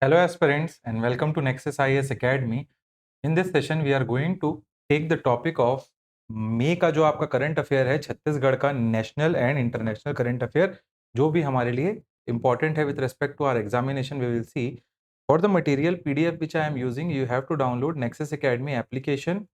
Hello aspirants and welcome to Nexus IAS Academy. In this session we are going to take the topic of मई का जो आपका current affair है छत्तीसगढ़ का national and international current affair जो भी हमारे लिए इंपॉर्टेंट है with respect to our examination we will see for the material PDF which I am using you have to download nexus academy application.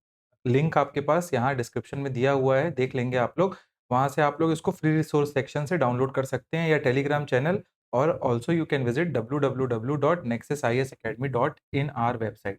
Link आपके पास यहाँ डिस्क्रिप्शन में दिया हुआ है, देख लेंगे आप लोग। वहाँ से आप लोग इसको फ्री रिसोर्स सेक्शन से डाउनलोड कर सकते हैं या टेलीग्राम चैनल, और also you can visit www.nexusisacademy.in our website.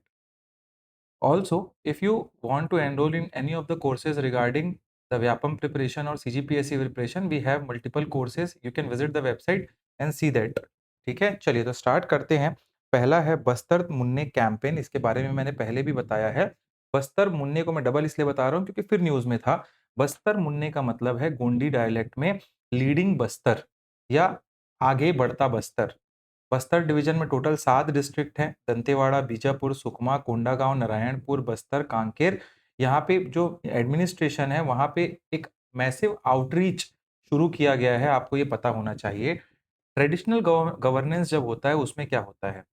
Also, if you want to enroll in any of the courses regarding the Vyapam preparation or CGPSC preparation, we have multiple courses. You can visit the website and see that. ठीक है, चलिए तो start करते हैं। पहला है बस्तर मुन्ने campaign. इसके बारे में मैंने पहले भी बताया है। बस्तर मुन्ने को मैं डबल इसलिए बता रहा हूँ क्योंकि फिर न्यूज में था। बस्तर मुन्ने का मतलब है गोंडी डायलेक्ट में लीडिंग बस्तर या आगे बढ़ता बस्तर। बस्तर डिवीजन में टोटल 7 डिस्ट्रिक्ट हैं, दंतेवाड़ा, बीजापुर, सुकमा, कोंडागांव, नारायणपुर, बस्तर, कांकेर। यहाँ पे जो एडमिनिस्ट्रेशन है वहाँ पे एक मैसिव आउटरीच शुरू किया गया है, आपको ये पता होना चाहिए। ट्रेडिशनल गवर्नेंस जब होता है उसमें क्या होता है,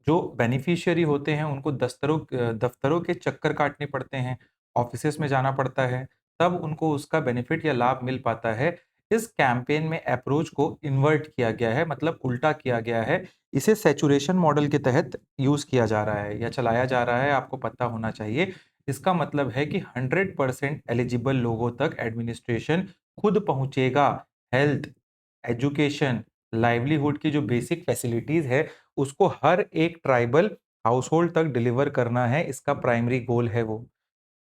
जो बेनिफिशियरी होते हैं उनको दफ्तरों के चक्कर काटने पड़ते हैं, ऑफिसेस में जाना पड़ता है, तब उनको उसका बेनिफिट या लाभ मिल पाता है। इस कैंपेन में अप्रोच को इन्वर्ट किया गया है, मतलब उल्टा किया गया है। इसे सैचुरेशन मॉडल के तहत यूज किया जा रहा है या चलाया जा रहा है, आपको पता होना चाहिए। इसका मतलब है कि 100% एलिजिबल लोगों तक एडमिनिस्ट्रेशन खुद पहुंचेगा। हेल्थ, एजुकेशन, लाइवलीहुड की जो बेसिक फैसिलिटीज है उसको हर एक ट्राइबल हाउसहोल्ड तक डिलीवर करना है, इसका प्राइमरी गोल है वो।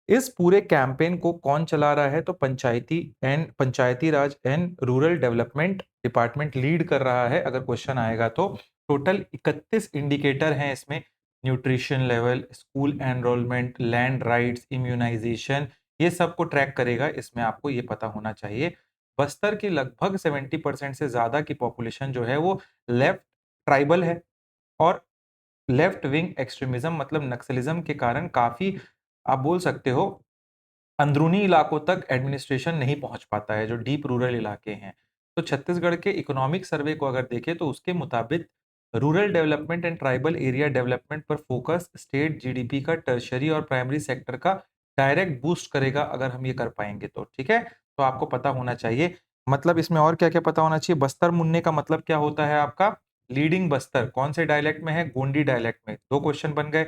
इस पूरे कैंपेन को कौन चला रहा है, तो Panchayati Raj and rural development department lead कर रहा है। अगर क्वेश्चन आएगा तो टोटल 31 इंडिकेटर हैं इसमें। Nutrition level, school enrolment, land rights, immunisation, ये सबको ट्रैक करेगा। इसमें आपको ये पता होना चाहिए बस्तर की लगभग 70% से ज्यादा की पॉपुलेशन जो है वो लेफ्ट ट्राइबल है, और लेफ्ट विंग एक्सट्रीमिज्म मतलब नक्सलिज्म के कारण काफी, आप बोल सकते हो, अंदरूनी इलाकों तक एडमिनिस्ट्रेशन नहीं पहुंच पाता है, जो डीप रूरल इलाके हैं। तो छत्तीसगढ़ के इकोनॉमिक सर्वे को अगर देखें तो उसके मुताबिक rural development and tribal area development पर फोकस स्टेट जीडीपी का टर्शरी और प्राइमरी सेक्टर का डायरेक्ट बूस्ट करेगा, अगर हम ये कर पाएंगे तो। ठीक है, तो आपको पता होना चाहिए। मतलब इसमें और क्या क्या पता होना चाहिए। बस्तर मुन्ने का मतलब क्या होता है आपका, लीडिंग बस्तर कौन से डायलेक्ट में है, गोंडी डायलेक्ट में। दो क्वेश्चन बन गए।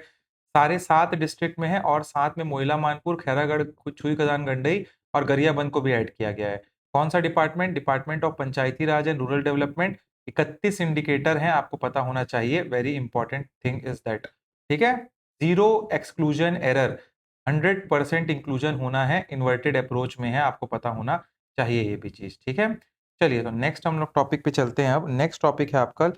सारे 7 डिस्ट्रिक्ट में है और साथ में मोइला मानपुर, खैरागढ़, छुई खदान, गंडई और गरियाबंद को भी ऐड किया गया है। कौन सा department, department of Panchayati Raj and rural development. 31 indicator हैं, आपको पता होना चाहिए। Very important thing is that. ठीक है, जीरो एक्सक्लूजन एरर, 100% इंक्लूजन होना है, इन्वर्टेड अप्रोच में है, आपको पता होना चाहिए ये भी चीज। ठीक है, चलिए तो नेक्स्ट हम लोग टॉपिक पे चलते हैं। अब नेक्स्ट टॉपिक है आपका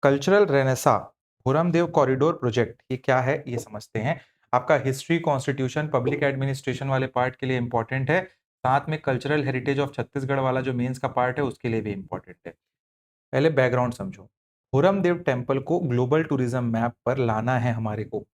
कल्चरल रेनेसा भूरमदेव कॉरिडोर प्रोजेक्ट। ये क्या है ये समझते हैं। आपका हिस्ट्री, कॉन्स्टिट्यूशन, पब्लिक एडमिनिस्ट्रेशन वाले पार्ट के लिए इंपॉर्टेंट है, साथ में कल्चरल हेरिटेज ऑफ छत्तीसगढ़ वाला जो मेंस का पार्ट है उसके लिए भी इंपॉर्टेंट है। पहले बैकग्राउंड समझो। भूरमदेव टेम्पल को ग्लोबल टूरिज्म मैप पर लाना है हमारे को,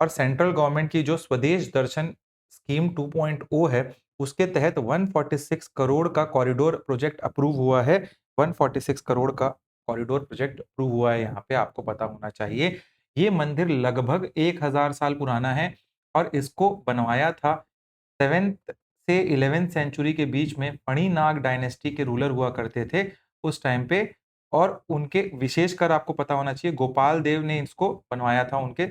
और सेंट्रल गवर्नमेंट की जो स्वदेश दर्शन स्कीम 2.0 है उसके तहत 146 करोड़ का कॉरिडोर प्रोजेक्ट अप्रूव हुआ है। 146 करोड़ का कॉरिडोर प्रोजेक्ट अप्रूव हुआ है, यहाँ पे आपको पता होना चाहिए। ये मंदिर लगभग 1000 साल पुराना है और इसको बनवाया था 7th से 11th सेंचुरी के बीच में। फणिनाग डायनेस्टी के रूलर हुआ करते थे उस टाइम पे, और उनके विशेषकर आपको पता होना चाहिए गोपाल देव ने इसको बनवाया था, उनके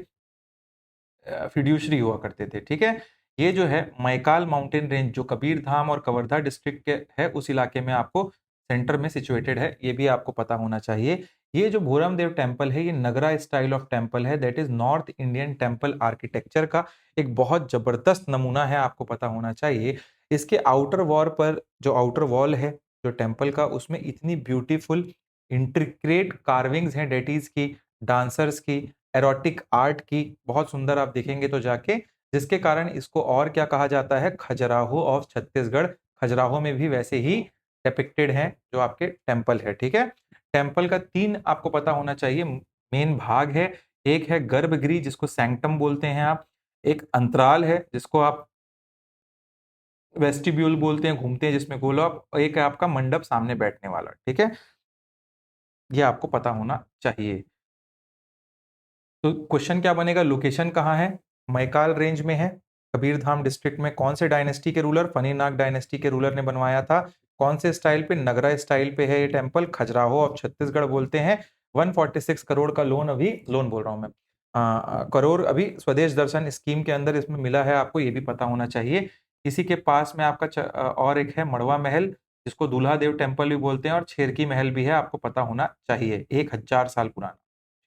फिड्यूशरी हुआ करते थे। ठीक है, ये जो है मैकाल माउंटेन रेंज जो कबीर धाम और कवर्धा डिस्ट्रिक्ट के है उस इलाके में आपको सेंटर में सिचुएटेड है, ये भी आपको पता होना चाहिए। ये जो भूरमदेव टेम्पल है ये नगरा स्टाइल ऑफ टेम्पल है, that is north Indian temple architecture का एक बहुत जबरदस्त नमूना है, आपको पता होना चाहिए। इसके आउटर वॉल पर, जो आउटर वॉल है जो टेम्पल का, उसमें इतनी ब्यूटीफुल इंट्रिकेट कार्विंग्स हैं डेटीज की, डांसर्स की, एरोटिक आर्ट की, बहुत सुंदर आप देखेंगे तो जाके, जिसके कारण इसको और क्या कहा जाता है, खजुराहो ऑफ छत्तीसगढ़। खजुराहो में भी वैसे ही डिपिक्टेड है जो आपके टेम्पल है। ठीक है, टेम्पल का 3 आपको पता होना चाहिए मेन भाग है। एक है गर्भगृह जिसको सैंक्टम बोलते हैं आप, एक अंतराल है जिसको आप वेस्टिब्यूल बोलते हैं, घूमते हैं जिसमें गोल आप, एक है आपका मंडप सामने बैठने वाला। ठीक है, ये आपको पता होना चाहिए। तो क्वेश्चन क्या बनेगा, लोकेशन कहाँ है, मैकाल रेंज में है, कबीरधाम डिस्ट्रिक्ट में, कौन से डायनेस्टी के रूलर, फनीनाग डायनेस्टी के रूलर ने बनवाया था, कौन से स्टाइल पे, नगरा स्टाइल पे है ये टेम्पल, खजुराहो ऑफ छत्तीसगढ़ बोलते हैं। 146 करोड़ का लोन, अभी लोन बोल रहा हूं मैं, करोड़ अभी स्वदेश दर्शन स्कीम के अंदर इसमें मिला है, आपको ये भी पता होना चाहिए। इसी के पास में आपका और एक है मड़वा महल, जिसको दूल्हा देव टेम्पल भी बोलते हैं, और छेरकी महल भी है, आपको पता होना चाहिए, 1000 साल पुराना।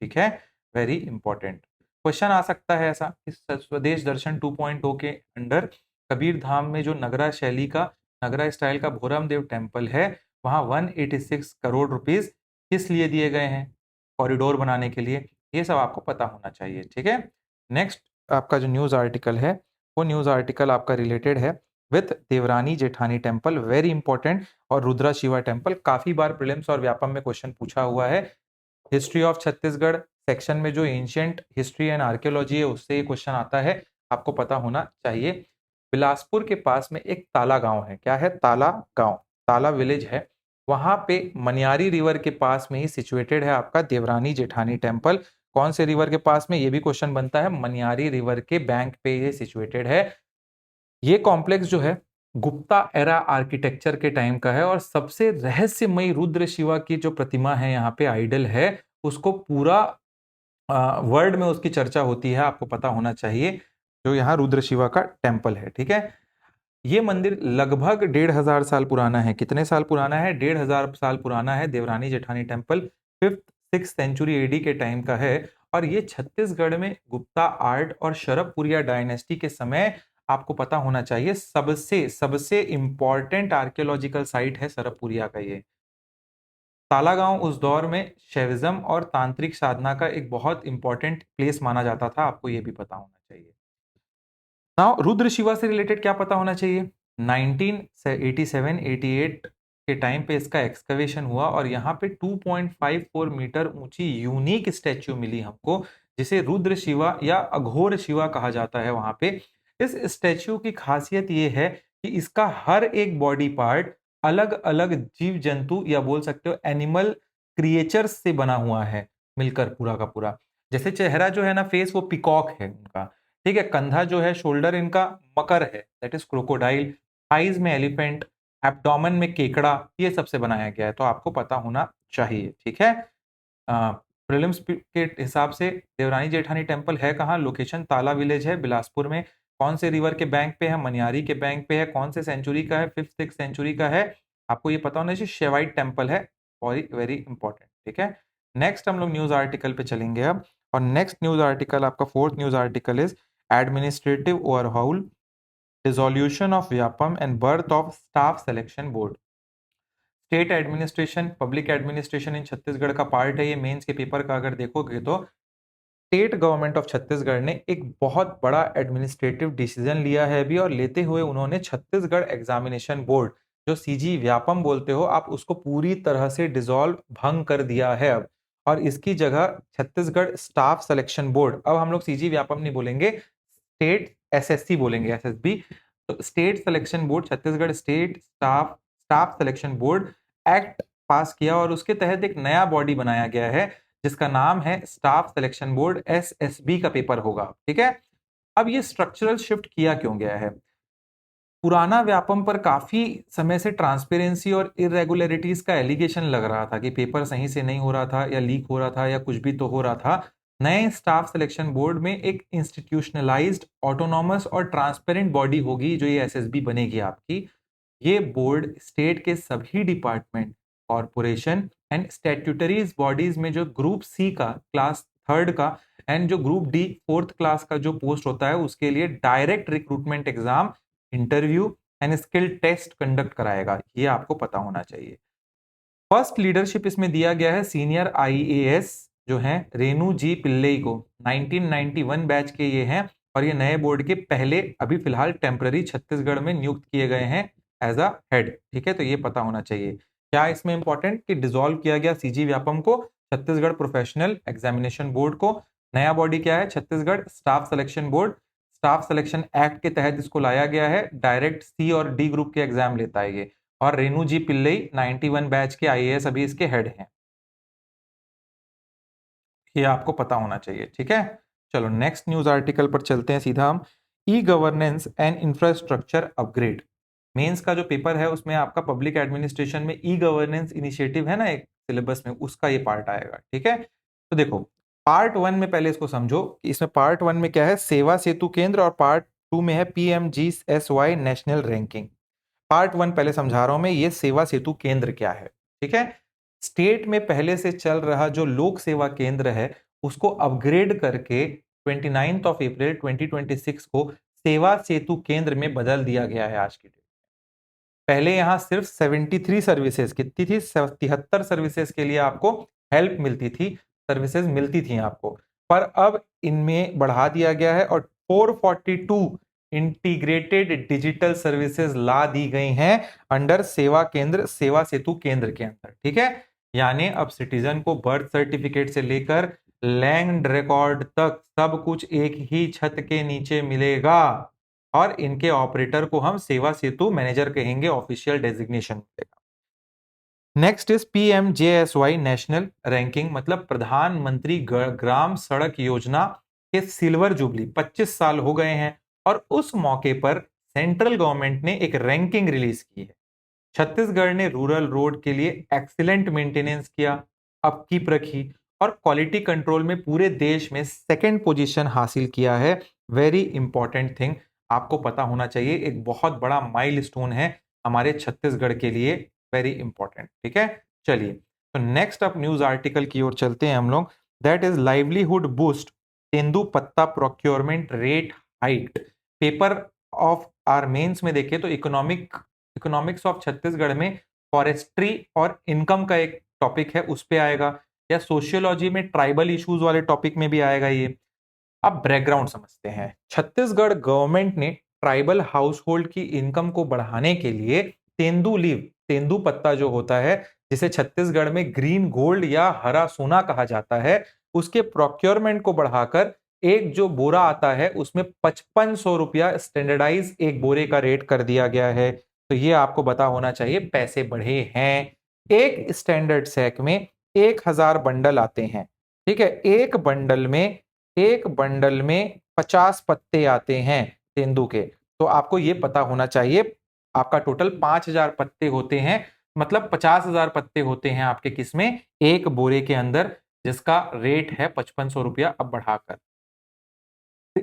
ठीक है, वेरी इंपॉर्टेंट क्वेश्चन आ सकता है ऐसा। इस स्वदेश दर्शन 2.0 के अंडर कबीर धाम में जो नगरा शैली का, नगरा स्टाइल का भोरमदेव टेम्पल है, वहां 186 करोड़ रुपीस किस लिए दिए गए हैं, कॉरिडोर बनाने के लिए। ये सब आपको पता होना चाहिए। ठीक है, नेक्स्ट आपका जो न्यूज आर्टिकल है, वो न्यूज आर्टिकल आपका रिलेटेड है with Devrani Jethani temple, very important, और रुद्रा शिवा टेम्पल। काफी बार प्रीलिम्स और व्यापम में क्वेश्चन पूछा हुआ है। हिस्ट्री ऑफ छत्तीसगढ़ सेक्शन में जो एंशियंट हिस्ट्री एंड आर्कियोलॉजी है, उससे ये क्वेश्चन आता है, आपको पता होना चाहिए। बिलासपुर के पास में एक ताला गांव है, क्या है, ताला गांव, ताला विलेज है, वहां पे मनियारी रिवर के पास में ही सिचुएटेड है आपका देवरानी जेठानी टेम्पल। कौन से रिवर के पास में, ये भी क्वेश्चन बनता है, मनियारी रिवर के बैंक पे ये सिचुएटेड है। ये कॉम्प्लेक्स जो है गुप्ता एरा आर्किटेक्चर के टाइम का है, और सबसे रहस्यमयी रुद्र शिवा की जो प्रतिमा है यहाँ पे, आइडल है, उसको पूरा वर्ल्ड में उसकी चर्चा होती है, आपको पता होना चाहिए, जो यहाँ रुद्र शिवा का टेम्पल है। ठीक है, ये मंदिर लगभग 1500 साल पुराना है। कितने साल पुराना है, 1500 साल पुराना है। Devrani Jethani temple 5th-6th century AD के टाइम का है, और ये छत्तीसगढ़ में गुप्ता आर्ट और शरभपुरिया डायनेस्टी के समय, आपको पता होना चाहिए, सबसे सबसे इंपॉर्टेंट आर्कियोलॉजिकल साइट है शरभपुरिया का ये। तालागांव उस दौर में शैविज्म और तांत्रिक साधना का एक बहुत इंपॉर्टेंट प्लेस माना जाता था, आपको ये भी पता होना चाहिए। नाउ रुद्र शिवा से रिलेटेड क्या पता होना चाहिए, 1987-88 के टाइम पे इसका एक्सकवेशन हुआ, और यहाँ पे 2.54 मीटर ऊंची यूनिक स्टैच्यू मिली हमको, जिसे रुद्र शिवा या अघोर शिवा कहा जाता है वहां पे। इस स्टैच्यू की खासियत ये है कि इसका हर एक बॉडी पार्ट अलग अलग जीव जंतु या बोल सकते हो एनिमल क्रिएचर्स से बना हुआ है मिलकर पूरा का पूरा। जैसे चेहरा जो है ना, फेस, वो पिकॉक है उनका, ठीक है, कंधा जो है, शोल्डर इनका मकर है, दैट इज क्रोकोडाइल, थाइज में एलिफेंट, एब्डोमेन में केकड़ा, ये सबसे बनाया गया है, तो आपको पता होना चाहिए। ठीक है, प्रीलिम्स के हिसाब से देवरानी जेठानी टेम्पल है कहाँ, लोकेशन ताला विलेज है बिलासपुर में, कौन से रिवर के बैंक पे है, मनियारी के बैंक पे है, कौन से सेंचुरी का है, 5th-6th सेंचुरी का है, आपको ये पता होना चाहिए। शेवाइट टेम्पल है, वेरी वेरी इंपॉर्टेंट। ठीक है, नेक्स्ट हम लोग न्यूज आर्टिकल पे चलेंगे अब, और नेक्स्ट न्यूज आर्टिकल आपका 4th news article is administrative overhaul, dissolution of Vyapam and birth of staff selection board. State administration, public administration in Chhattisgarh का पार्ट है ये। मेंस के पेपर का अगर देखोगे तो स्टेट गवर्नमेंट ऑफ छत्तीसगढ़ ने एक बहुत बड़ा एडमिनिस्ट्रेटिव डिसीजन लिया है अभी, और लेते हुए उन्होंने छत्तीसगढ़ एग्जामिनेशन बोर्ड, जो सीजी व्यापम बोलते हो आप, उसको पूरी तरह से डिसॉल्व, भंग कर दिया है अब, और इसकी जगह छत्तीसगढ़ स्टाफ सिलेक्शन बोर्ड, अब हम लोग सीजी व्यापम नहीं बोलेंगे, स्टेट एसएससी बोलेंगे, एसएसबी। तो state selection board, Chhattisgarh state staff staff selection board act पास किया, और उसके तहत एक नया बॉडी बनाया गया है, जिसका नाम है स्टाफ सिलेक्शन बोर्ड, एसएसबी का पेपर होगा। ठीक है, अब ये स्ट्रक्चरल शिफ्ट किया क्यों गया है, पुराना व्यापम पर काफी समय से ट्रांसपेरेंसी और इरेगुलरिटीज का एलिगेशन लग रहा था कि पेपर सही से नहीं हो रहा था, या लीक हो रहा था, या कुछ भी तो हो रहा था। नए स्टाफ सिलेक्शन बोर्ड में एक इंस्टीट्यूशनलाइज्ड, ऑटोनॉमस और ट्रांसपेरेंट बॉडी होगी, जो ये एसएसबी बनेगी आपकी। ये बोर्ड स्टेट के सभी डिपार्टमेंट, कॉरपोरेशन एंड स्टैट्यूटरीज बॉडीज में जो ग्रुप सी का, क्लास 3rd का, एंड जो ग्रुप डी 4th क्लास का जो पोस्ट होता है, उसके लिए direct recruitment exam, interview and skill test conduct कराएगा, ये आपको पता होना चाहिए। फर्स्ट लीडरशिप इसमें दिया गया है सीनियर आईएएस जो हैं रेणु जी पिल्लई को, 1991 बैच के ये हैं, और ये नए बोर्ड के पहले अभी फिलहाल टेम्पररी छत्तीसगढ़ में नियुक्त किए गए हैं एज अ हेड। ठीक है, तो ये पता होना चाहिए। क्या इसमें इंपॉर्टेंट कि डिसॉल्व किया गया सीजी व्यापम को, छत्तीसगढ़ प्रोफेशनल एग्जामिनेशन बोर्ड को। नया बॉडी क्या है, Chhattisgarh staff selection board, staff selection act के तहत इसको लाया गया है, डायरेक्ट सी और डी ग्रुप के एग्जाम लेता है ये, और रेणु जी पिल्लई 91 बैच के आईएएस अभी इसके हेड हैं। ये आपको पता होना चाहिए, ठीक है। चलो नेक्स्ट न्यूज आर्टिकल पर चलते हैं सीधा हम। E governance and infrastructure upgrade. Mains का जो पेपर है उसमें आपका पब्लिक एडमिनिस्ट्रेशन में ई गवर्नेंस इनिशिएटिव है ना एक सिलेबस में, उसका ये पार्ट आएगा, ठीक है। तो देखो पार्ट वन में पहले इसको समझो कि इसमें पार्ट वन में क्या है, सेवा सेतु केंद्र, और पार्ट टू में है PMGSY national ranking. Part one पहले समझा रहा हूं मैं, ये सेवा सेतु केंद्र क्या है, ठीक है। स्टेट में पहले से चल रहा जो लोक सेवा केंद्र है उसको अपग्रेड करके 29 अप्रैल 2026 को सेवा सेतु केंद्र में बदल दिया गया है आज की डेट। पहले यहां सिर्फ 73 सर्विसेज, कितनी थी, 73 सर्विसेज के लिए आपको हेल्प मिलती थी, सर्विसेज मिलती थी आपको, पर अब इनमें बढ़ा दिया गया है और 442 इंटीग्रेटेड डिजिटल सर्विसेज ला दी गई हैं अंडर सेवा केंद्र, सेवा सेतु केंद्र के अंदर, ठीक है। यानी अब सिटीजन को बर्थ सर्टिफिकेट से लेकर लैंड रिकॉर्ड तक सब कुछ एक ही छत के नीचे मिलेगा, और इनके ऑपरेटर को हम सेवा सेतु मैनेजर कहेंगे, ऑफिशियल डेजिग्नेशन मिलेगा। Next is PMJSY national ranking, मतलब प्रधानमंत्री ग्राम सड़क योजना के सिल्वर जुबली 25 साल हो गए हैं, और उस मौके पर सेंट्रल गवर्नमेंट ने एक रैंकिंग रिलीज की है। छत्तीसगढ़ ने रूरल रोड के लिए एक्सीलेंट मेंटेनेंस किया, अपकीप रखी, और क्वालिटी कंट्रोल में पूरे देश में सेकंड पोजीशन हासिल किया है। वेरी इंपॉर्टेंट थिंग आपको पता होना चाहिए, एक बहुत बड़ा माइलस्टोन है हमारे छत्तीसगढ़ के लिए, वेरी इंपॉर्टेंट, ठीक है। चलिए तो नेक्स्ट अप न्यूज आर्टिकल की ओर चलते हैं हम लोग। दैट इज लाइवलीहुड बूस्ट, तेंदू पत्ता procurement rate hike. Paper of our mains में देखें तो इकोनॉमिक्स ऑफ छत्तीसगढ़ में फॉरेस्ट्री और इनकम का एक टॉपिक है, उस पे आएगा, या सोशियोलॉजी में ट्राइबल इश्यूज वाले टॉपिक में भी आएगा ये। अब बैकग्राउंड समझते हैं। छत्तीसगढ़ गवर्नमेंट ने ट्राइबल हाउस होल्ड की इनकम को बढ़ाने के लिए तेंदू लीव, तेंदू पत्ता जो होता है जिसे छत्तीसगढ़ में ग्रीन गोल्ड या हरा सोना कहा जाता है, उसके प्रोक्योरमेंट को बढ़ाकर एक जो बोरा आता है उसमें 5500 रुपया स्टैंडर्डाइज एक बोरे का रेट कर दिया गया है। तो ये आपको पता होना चाहिए, पैसे बढ़े हैं। एक स्टैंडर्ड सैक में 1000 बंडल आते हैं, ठीक है। एक बंडल में 50 पत्ते आते हैं तेंदू के, तो आपको ये पता होना चाहिए आपका टोटल 5000 पत्ते होते हैं, मतलब 50,000 पत्ते होते हैं आपके किसमें, एक बोरे के अंदर, जिसका रेट है 5500 रुपया अब बढ़ाकर।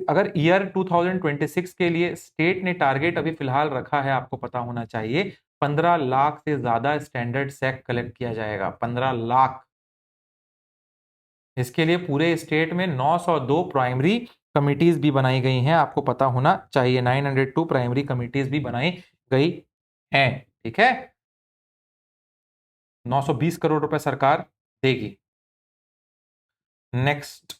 अगर ईयर 2026 के लिए स्टेट ने टारगेट अभी फिलहाल रखा है, आपको पता होना चाहिए 15 लाख से ज्यादा स्टैंडर्ड सैक कलेक्ट किया जाएगा, 15 लाख। इसके लिए पूरे स्टेट में 902 प्राइमरी कमिटीज भी बनाई गई हैं, आपको पता होना चाहिए 902 प्राइमरी कमिटीज भी बनाई गई हैं, ठीक है। 920 करोड़ रुपए सरकार देगी। नेक्स्ट,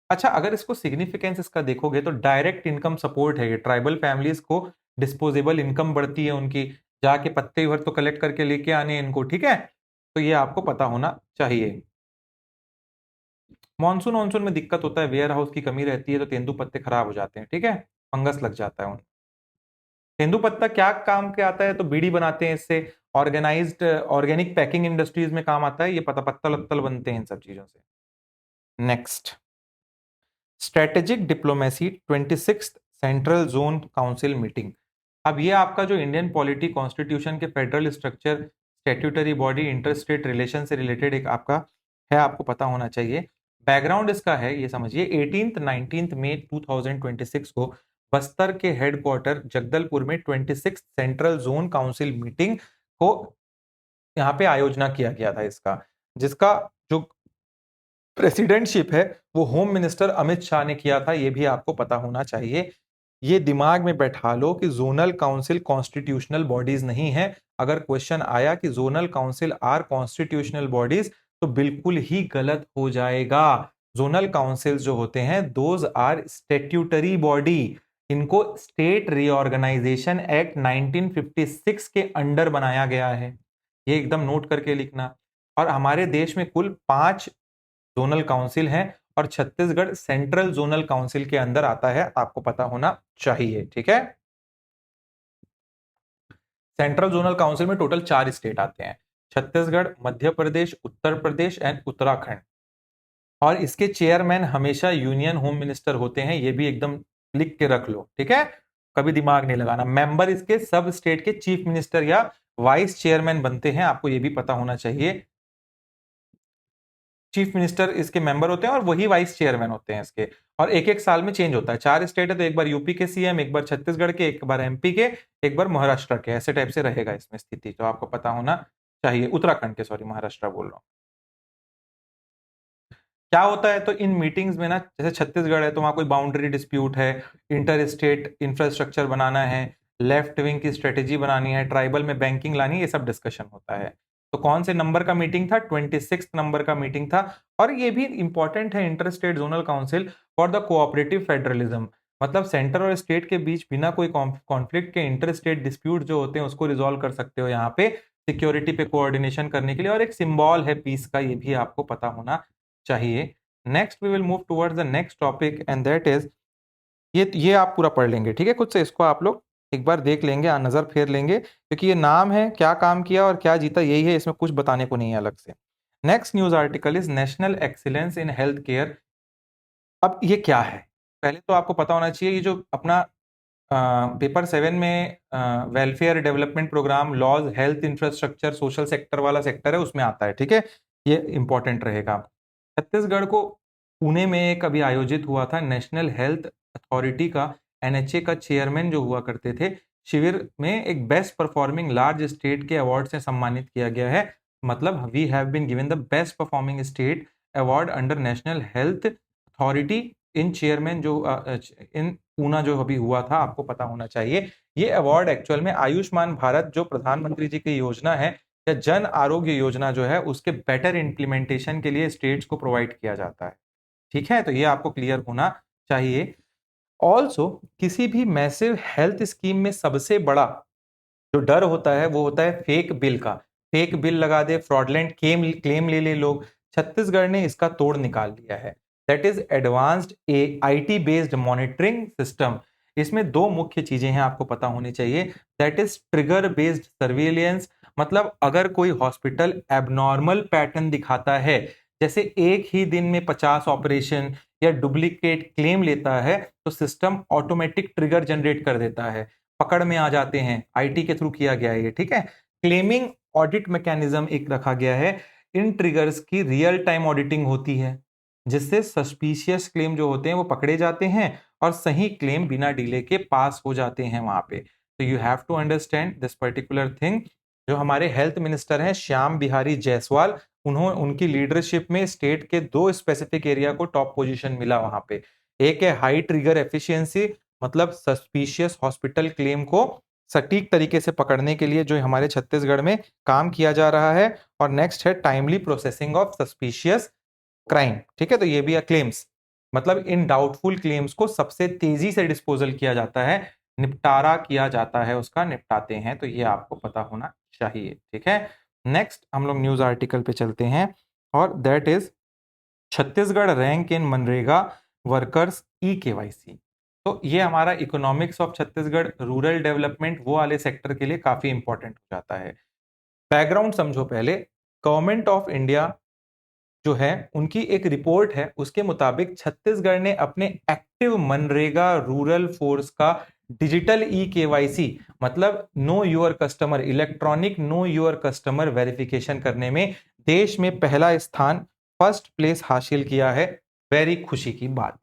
अच्छा अगर इसको सिग्निफिकेंस इसका देखोगे तो डायरेक्ट इनकम सपोर्ट है ये, ट्राइबल फैमिलीज को डिस्पोजेबल इनकम बढ़ती है उनकी, जाके पत्ते भर तो कलेक्ट करके लेके आने इनको, ठीक है। तो ये आपको पता होना चाहिए। मानसून मानसून में दिक्कत होता है, वेयर हाउस की कमी रहती है तो तेंदू पत्ते खराब हो जाते हैं, ठीक है, फंगस लग जाता है उन। तेंदू पत्ता क्या काम के आता है, तो बीड़ी बनाते हैं इससे, ऑर्गेनाइज्ड ऑर्गेनिक पैकिंग इंडस्ट्रीज में काम आता है ये, पता पत्तल अत्तल बनते हैं इन सब चीजों से। Next, strategic diplomacy 26 central zone council meeting. अब ये आपका जो इंडियन पॉलिटी कॉन्स्टिट्यूशन के federal structure, statutory body, inter state relation से रिलेटेड एक आपका है, आपको पता होना चाहिए। बैकग्राउंड इसका है ये समझिए, 18 मई 2026 को बस्तर के हेडक्वार्टर जगदलपुर में 26 सेंट्रल जोन काउंसिल मीटिंग को यहाँ पे आयोजना किया गया था इसका, जिसका जो प्रेसिडेंटशिप है वो होम मिनिस्टर अमित शाह ने किया था, ये भी आपको पता होना चाहिए। ये दिमाग में बैठा लो कि जोनल काउंसिल कॉन्स्टिट्यूशनल बॉडीज नहीं है। अगर क्वेश्चन आया कि zonal council are constitutional bodies, तो बिल्कुल ही गलत हो जाएगा। जोनल काउंसिल जो होते हैं दोज आर स्टैट्यूटरी बॉडी, इनको स्टेट रीऑर्गेनाइजेशन एक्ट 1956 के अंडर बनाया गया है, ये एकदम नोट करके लिखना। और हमारे देश में कुल 5 जोनल काउंसिल हैं और छत्तीसगढ़ सेंट्रल जोनल काउंसिल के अंदर आता है, आपको पता होना चाहिए, ठीक है। सेंट्रल जोनल काउंसिल में टोटल 4 स्टेट आते हैं, छत्तीसगढ़, मध्य प्रदेश, उत्तर प्रदेश एंड उत्तराखंड। और इसके चेयरमैन हमेशा यूनियन होम मिनिस्टर होते हैं, ये भी एकदम लिख के रख लो, ठीक है, कभी दिमाग नहीं लगाना। मेंबर इसके सब स्टेट के चीफ मिनिस्टर या वाइस चेयरमैन बनते हैं, आपको ये भी पता होना चाहिए। चीफ मिनिस्टर इसके मेंबर होते हैं और वही वाइस चेयरमैन होते हैं इसके, और एक एक साल में चेंज होता है। 4 स्टेट है तो एक बार यूपी के सीएम, एक बार छत्तीसगढ़ के, एक बार एमपी के, एक बार महाराष्ट्र के, ऐसे टाइप से रहेगा इसमें स्थिति, तो आपको पता होना चाहिए। उत्तराखंड के, सॉरी, महाराष्ट्र बोल रहा हूं। क्या होता है, तो इन मीटिंग्स में ना, जैसे छत्तीसगढ़ है तो वहां कोई बाउंड्री डिस्प्यूट है, इंटर स्टेट इंफ्रास्ट्रक्चर बनाना है, लेफ्ट विंग की स्ट्रेटेजी बनानी है, ट्राइबल में बैंकिंग लानी है, ये सब डिस्कशन होता है। तो कौन से नंबर का मीटिंग था? 26 नंबर का मीटिंग था। और ये भी इंपॉर्टेंट है, inter state zonal council for the cooperative federalism, मतलब सेंटर और स्टेट के बीच बिना कोई कॉन्फ्लिक्ट के इंटर स्टेट डिस्प्यूट जो होते हैं उसको रिजोल्व कर सकते हो यहाँ पे, सिक्योरिटी पे कोऑर्डिनेशन करने के लिए, और एक सिंबल है पीस का, ये भी आपको पता होना चाहिए। Next we will move towards the next topic and that is, ये आप पूरा पढ़ लेंगे, ठीक है, खुद से इसको आप लोग एक बार देख लेंगे, नजर फेर लेंगे, क्योंकि ये नाम है, क्या काम किया और क्या जीता यही है, इसमें कुछ बताने को नहीं है अलग से। Next news article is national excellence in health care. अब ये क्या है, पहले तो आपको पता होना चाहिए, ये जो अपना पेपर 7 में welfare development programme, laws, health infrastructure, social sector वाला सेक्टर है, उसमें आता है, ठीक है, ये इंपॉर्टेंट रहेगा। छत्तीसगढ़ को पुणे में एक अभी आयोजित हुआ था नेशनल हेल्थ अथॉरिटी का, एनएचए का चेयरमैन जो हुआ करते थे, शिविर में एक बेस्ट परफॉर्मिंग लार्ज स्टेट के अवार्ड से सम्मानित किया गया है। मतलब we have been given the best performing state award under national health authority. इन चेयरमैन जो इन पूना जो अभी हुआ था, आपको पता होना चाहिए, ये अवार्ड एक्चुअल में आयुष्मान भारत जो प्रधानमंत्री जी की योजना है, या जन आरोग्य योजना जो है, उसके बेटर इंप्लीमेंटेशन के लिए स्टेट्स को प्रोवाइड किया जाता है, ठीक है, तो ये आपको क्लियर होना चाहिए। ऑल्सो किसी भी मैसिव हेल्थ स्कीम में सबसे बड़ा जो डर होता है वो होता है फेक बिल का, फेक बिल लगा दे, फ्रॉडलेंट क्लेम ले ले लोग। छत्तीसगढ़ ने इसका तोड़ निकाल लिया है, that is advanced IT based monitoring system. इसमें दो मुख्य चीजें हैं, आपको पता होनी चाहिए, that is trigger based surveillance, मतलब अगर कोई हॉस्पिटल एबनॉर्मल पैटर्न दिखाता है, जैसे एक ही दिन में 50 ऑपरेशन या डुप्लीकेट क्लेम लेता है, तो सिस्टम ऑटोमेटिक ट्रिगर जनरेट कर देता है, पकड़ में आ जाते हैं, आईटी के थ्रू किया गया है ये, ठीक है। क्लेमिंग ऑडिट मैकेनिज्म एक रखा गया है, इन ट्रिगर्स की रियल टाइम ऑडिटिंग होती है, जिससे सस्पिशियस क्लेम जो होते हैं वो पकड़े जाते हैं और सही क्लेम बिना डिले के पास हो जाते हैं वहां पे। तो you have to understand this particular thing. जो हमारे हेल्थ मिनिस्टर हैं श्याम बिहारी जायसवाल, उनकी लीडरशिप में स्टेट के 2 स्पेसिफिक एरिया को टॉप पोजीशन मिला वहां पे। एक है हाई ट्रिगर एफिशिएंसी, मतलब सस्पिशियस हॉस्पिटल क्लेम को सटीक तरीके से पकड़ने के लिए जो हमारे छत्तीसगढ़ में काम किया जा रहा है, और नेक्स्ट है timely processing of suspicious crime, ठीक है, तो ये भी है क्लेम्स, मतलब इन डाउटफुल क्लेम्स को सबसे तेजी से डिस्पोजल किया जाता है, निपटारा किया जाता है, उसका निपटाते हैं, तो ये आपको पता होना चाहिए, ठीक है। नेक्स्ट हम लोग न्यूज आर्टिकल पे चलते हैं, और that is Chhattisgarh rank in MNREGA workers e KYC. तो ये हमारा economics of Chhattisgarh, rural development, वो वाले सेक्टर के लिए काफी इंपॉर्टेंट हो जाता है। बैकग्राउंड समझो पहले। गवर्नमेंट ऑफ इंडिया जो है उनकी एक रिपोर्ट है, उसके मुताबिक छत्तीसगढ़ ने अपने एक्टिव मनरेगा रूरल फोर्स का डिजिटल ई केवाईसी, मतलब know your customer, electronic know your customer verification करने में देश में पहला स्थान, फर्स्ट प्लेस हासिल किया है। वेरी खुशी की बात।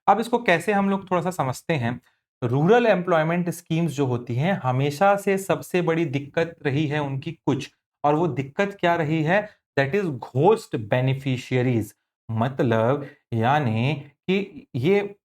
अब इसको कैसे हम लोग थोड़ा सा समझते हैं। रूरल एम्प्लॉयमेंट स्कीम्स जो होती हैं, हमेशा से सबसे बड़ी दिक्कत रही है उनकी कुछ, और वो दिक्कत क्या रही है, दैट इज घोस्ट बेनिफिशियरीज, मतलब यानी कि ये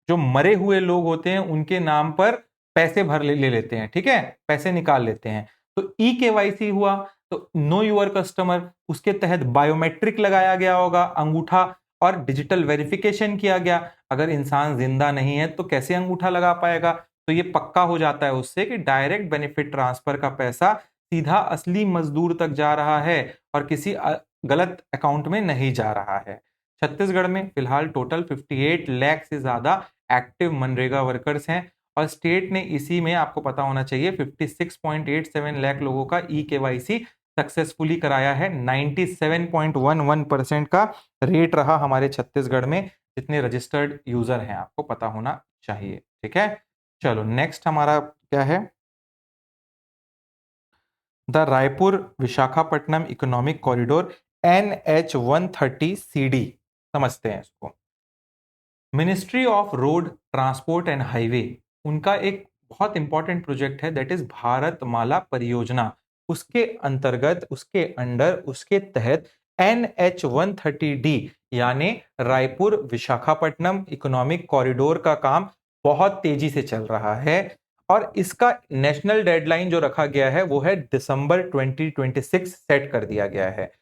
जो मरे हुए लोग होते हैं उनके नाम पर पैसे भर ले लेते हैं, ठीक है, पैसे निकाल लेते हैं। तो ई केवाईसी हुआ, तो नो यूर कस्टमर, उसके तहत बायोमेट्रिक लगाया गया होगा, अंगूठा, और डिजिटल वेरिफिकेशन किया गया। अगर इंसान जिंदा नहीं है तो कैसे अंगूठा लगा पाएगा, तो ये पक्का हो जाता है उससे कि डायरेक्ट बेनिफिट ट्रांसफर का पैसा सीधा असली मजदूर तक जा रहा है और किसी गलत अकाउंट में नहीं जा रहा है। छत्तीसगढ़ में फिलहाल टोटल 58 लाख से ज्यादा एक्टिव मनरेगा वर्कर्स हैं, और स्टेट ने इसी में, आपको पता होना चाहिए, 56.87 लाख लोगों का ई केवाईसी सक्सेसफुली कराया है। 97.11% का रेट रहा हमारे छत्तीसगढ़ में जितने रजिस्टर्ड यूजर हैं, आपको पता होना चाहिए। ठीक है, चलो नेक्स्ट हमारा क्या है, the Raipur Visakhapatnam economic corridor NH130CD, समझते हैं इसको। Ministry of road transport and highway, उनका एक बहुत इंपॉर्टेंट प्रोजेक्ट है, दैट इज भारतमाला परियोजना। उसके अंतर्गत, उसके अंडर, उसके तहत NH130D यानी रायपुर विशाखापट्टनम इकोनॉमिक कॉरिडोर का काम बहुत तेजी से चल रहा है और इसका नेशनल डेडलाइन जो रखा गया है वो है दिसंबर 2026 सेट कर दिया गया है।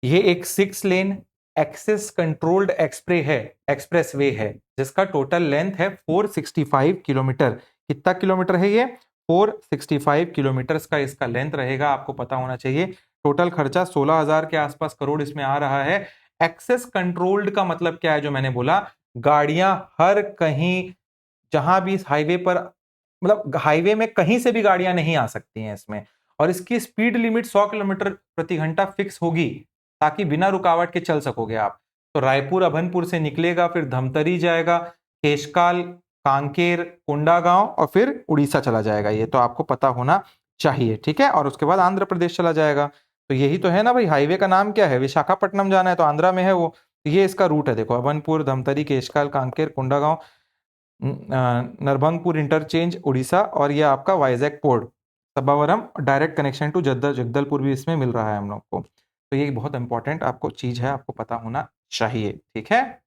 ये एक 6 lane access controlled expressway है जिसका टोटल लेंथ है 465 किलोमीटर। कितना किलोमीटर है ये? 465 किलोमीटर का इसका लेंथ रहेगा, आपको पता होना चाहिए। टोटल खर्चा 16,000 के आसपास करोड़ इसमें आ रहा है। एक्सेस कंट्रोल्ड का मतलब क्या है? जो मैंने बोला, गाड़ियां हर कहीं, जहां भी इस हाईवे पर, मतलब हाईवे में कहीं से भी गाड़ियां नहीं आ सकती हैं इसमें, और इसकी स्पीड लिमिट 100 किलोमीटर प्रति घंटा फिक्स होगी ताकि बिना रुकावट के चल सकोगे आप। तो रायपुर अभनपुर से निकलेगा, फिर धमतरी जाएगा, केशकाल, कांकेर, कोंडागांव और फिर उड़ीसा चला जाएगा। ये तो आपको पता होना चाहिए। ठीक है, और उसके बाद आंध्र प्रदेश चला जाएगा। तो यही तो है ना भाई, हाईवे का नाम क्या है? विशाखापट्टनम जाना है तो आंध्रा में है वो। ये इसका रूट है, देखो, अभनपुर, धमतरी, केशकाल, कांकेर, कोंडागांव, नरभंगपुर इंटरचेंज उड़ीसा, और ये आपका Vizag port Sabbavaram, direct connection to Jagdalpur भी इसमें मिल रहा है हम लोग को। तो ये बहुत इंपॉर्टेंट आपको चीज है, आपको पता होना चाहिए। ठीक है,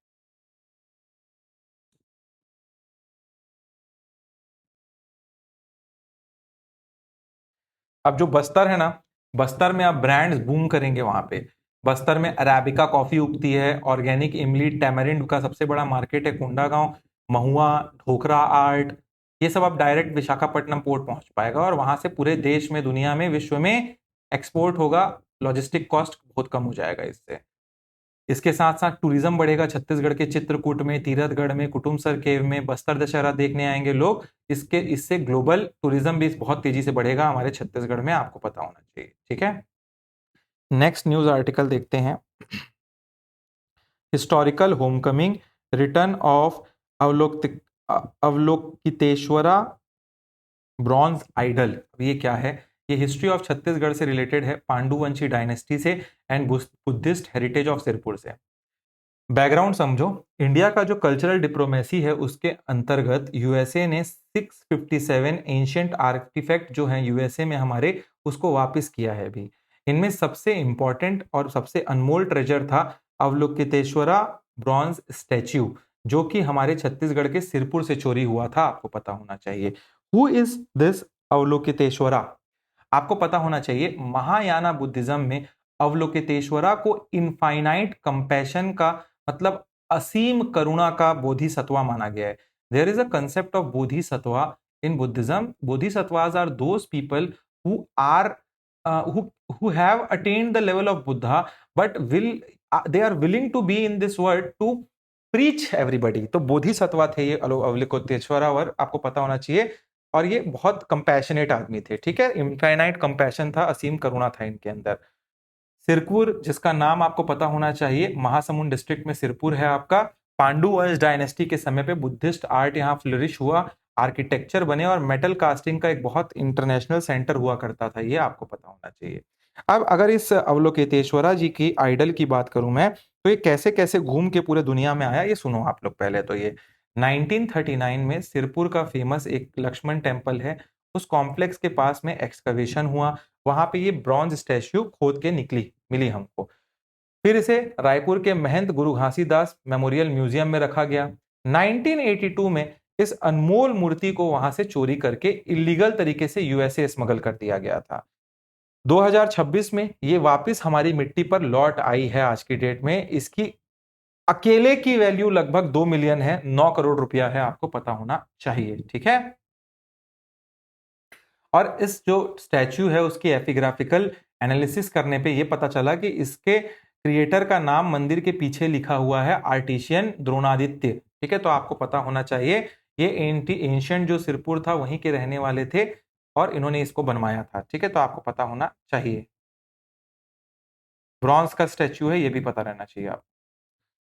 अब जो बस्तर है ना, बस्तर में अब ब्रांड्स बूम करेंगे वहां पे। बस्तर में अराबिका कॉफी उगती है, ऑर्गेनिक इमली, टैमरिंड का सबसे बड़ा मार्केट है कोंडागांव, महुआ, ढोकरा आर्ट, ये सब अब डायरेक्ट विशाखापट्टनम पोर्ट पहुंच पाएगा और वहां से पूरे देश में, दुनिया में, विश्व में एक्सपोर्ट होगा। लॉजिस्टिक कॉस्ट बहुत कम हो जाएगा इससे। इसके साथ साथ टूरिज्म बढ़ेगा। छत्तीसगढ़ के चित्रकूट में, तीरथगढ़ में, कुटुमसर केव में बस्तर दशहरा देखने आएंगे लोग। इससे ग्लोबल टूरिज्म भी बहुत तेजी से बढ़ेगा हमारे छत्तीसगढ़ में, आपको पता होना चाहिए। ठीक है, नेक्स्ट न्यूज आर्टिकल देखते हैं। Historical homecoming, return of Avalokiteshvara bronze idol. ये क्या है? ये हिस्ट्री ऑफ छत्तीसगढ़ से रिलेटेड है, पांडुवंशी डायनेस्टी से and Buddhist heritage of Sirpur से। बैकग्राउंड समझो। इंडिया का जो कल्चरल डिप्लोमेसी है उसके अंतर्गत यूएसए ने 657 एंशियंट आर्टिफैक्ट जो हैं यूएसए में हमारे, उसको वापस किया है अभी। इनमें सबसे इंपॉर्टेंट और सबसे अनमोल ट्रेजर था अवलोकितेश्वरा ब्रॉन्ज स्टैच्यू, जो कि हमारे छत्तीसगढ़ के सिरपुर से चोरी हुआ था, आपको पता होना चाहिए। Who is this Avalokiteshvara? आपको पता होना चाहिए, महायाना बुद्धिज्म में अवलोकितेश्वरा को इनफाइनाइट कंपैशन का मतलब असीम करुणा का बोधिसत्वा माना गया है। There is a concept of bodhisattva in Buddhism. Bodhisattvas are those people who are who have attained the level of Buddha but they are willing to be in this world to preach everybody। तो बोधिसत्वा थे ये अवलोकितेश्वरा, और आपको पता होना चाहिए। और ये बहुत कंपैशनेट आदमी थे। ठीक है, इनफाइनाइट कंपैशन था, असीम करुणा था इनके अंदर। सिरपुर, जिसका नाम आपको पता होना चाहिए, महासमुंद डिस्ट्रिक्ट में सिरपुर है आपका। पांडु वंश डायनेस्टी के समय पे बुद्धिस्ट आर्ट यहाँ फ्लरिश हुआ, आर्किटेक्चर बने और मेटल कास्टिंग का एक बहुत इंटरनेशनल सेंटर हुआ करता था, ये आपको पता होना चाहिए। अब अगर इस अवलोकितेश्वरा जी की आइडल की बात करूं मैं, तो ये कैसे कैसे घूम के पूरे दुनिया में आया, ये सुनो आप लोग पहले। तो ये 1939 में सिरपुर का फेमस एक लक्ष्मण टेम्पल है, उस कॉम्प्लेक्स के पास में एक्सकवेशन हुआ, वहां पे ये ब्रॉन्ज स्टैच्यू खोद के मिली हमको। फिर इसे रायपुर के महंत गुरु घासीदास मेमोरियल म्यूजियम में रखा गया। 1982 में इस अनमोल मूर्ति को वहां से चोरी करके इलीगल तरीके से यूएसए स्मगल कर दिया गया था। 2026 में ये वापस हमारी मिट्टी पर लौट आई है। आज की डेट में इसकी अकेले की वैल्यू लगभग 2 मिलियन है, 9 करोड़ रुपया है, आपको पता होना चाहिए। ठीक है, और इस जो स्टैच्यू है उसकी एपिग्राफिकल एनालिसिस करने पे ये पता चला कि इसके क्रिएटर का नाम मंदिर के पीछे लिखा हुआ है, आर्टिशियन द्रोणादित्य। ठीक है, तो आपको पता होना चाहिए ये एंशियंट जो सिरपुर था वहीं के रहने वाले थे और इन्होंने इसको बनवाया था। ठीक है, तो आपको पता होना चाहिए। ब्रॉन्ज का स्टैच्यू है, ये भी पता रहना चाहिए आपको।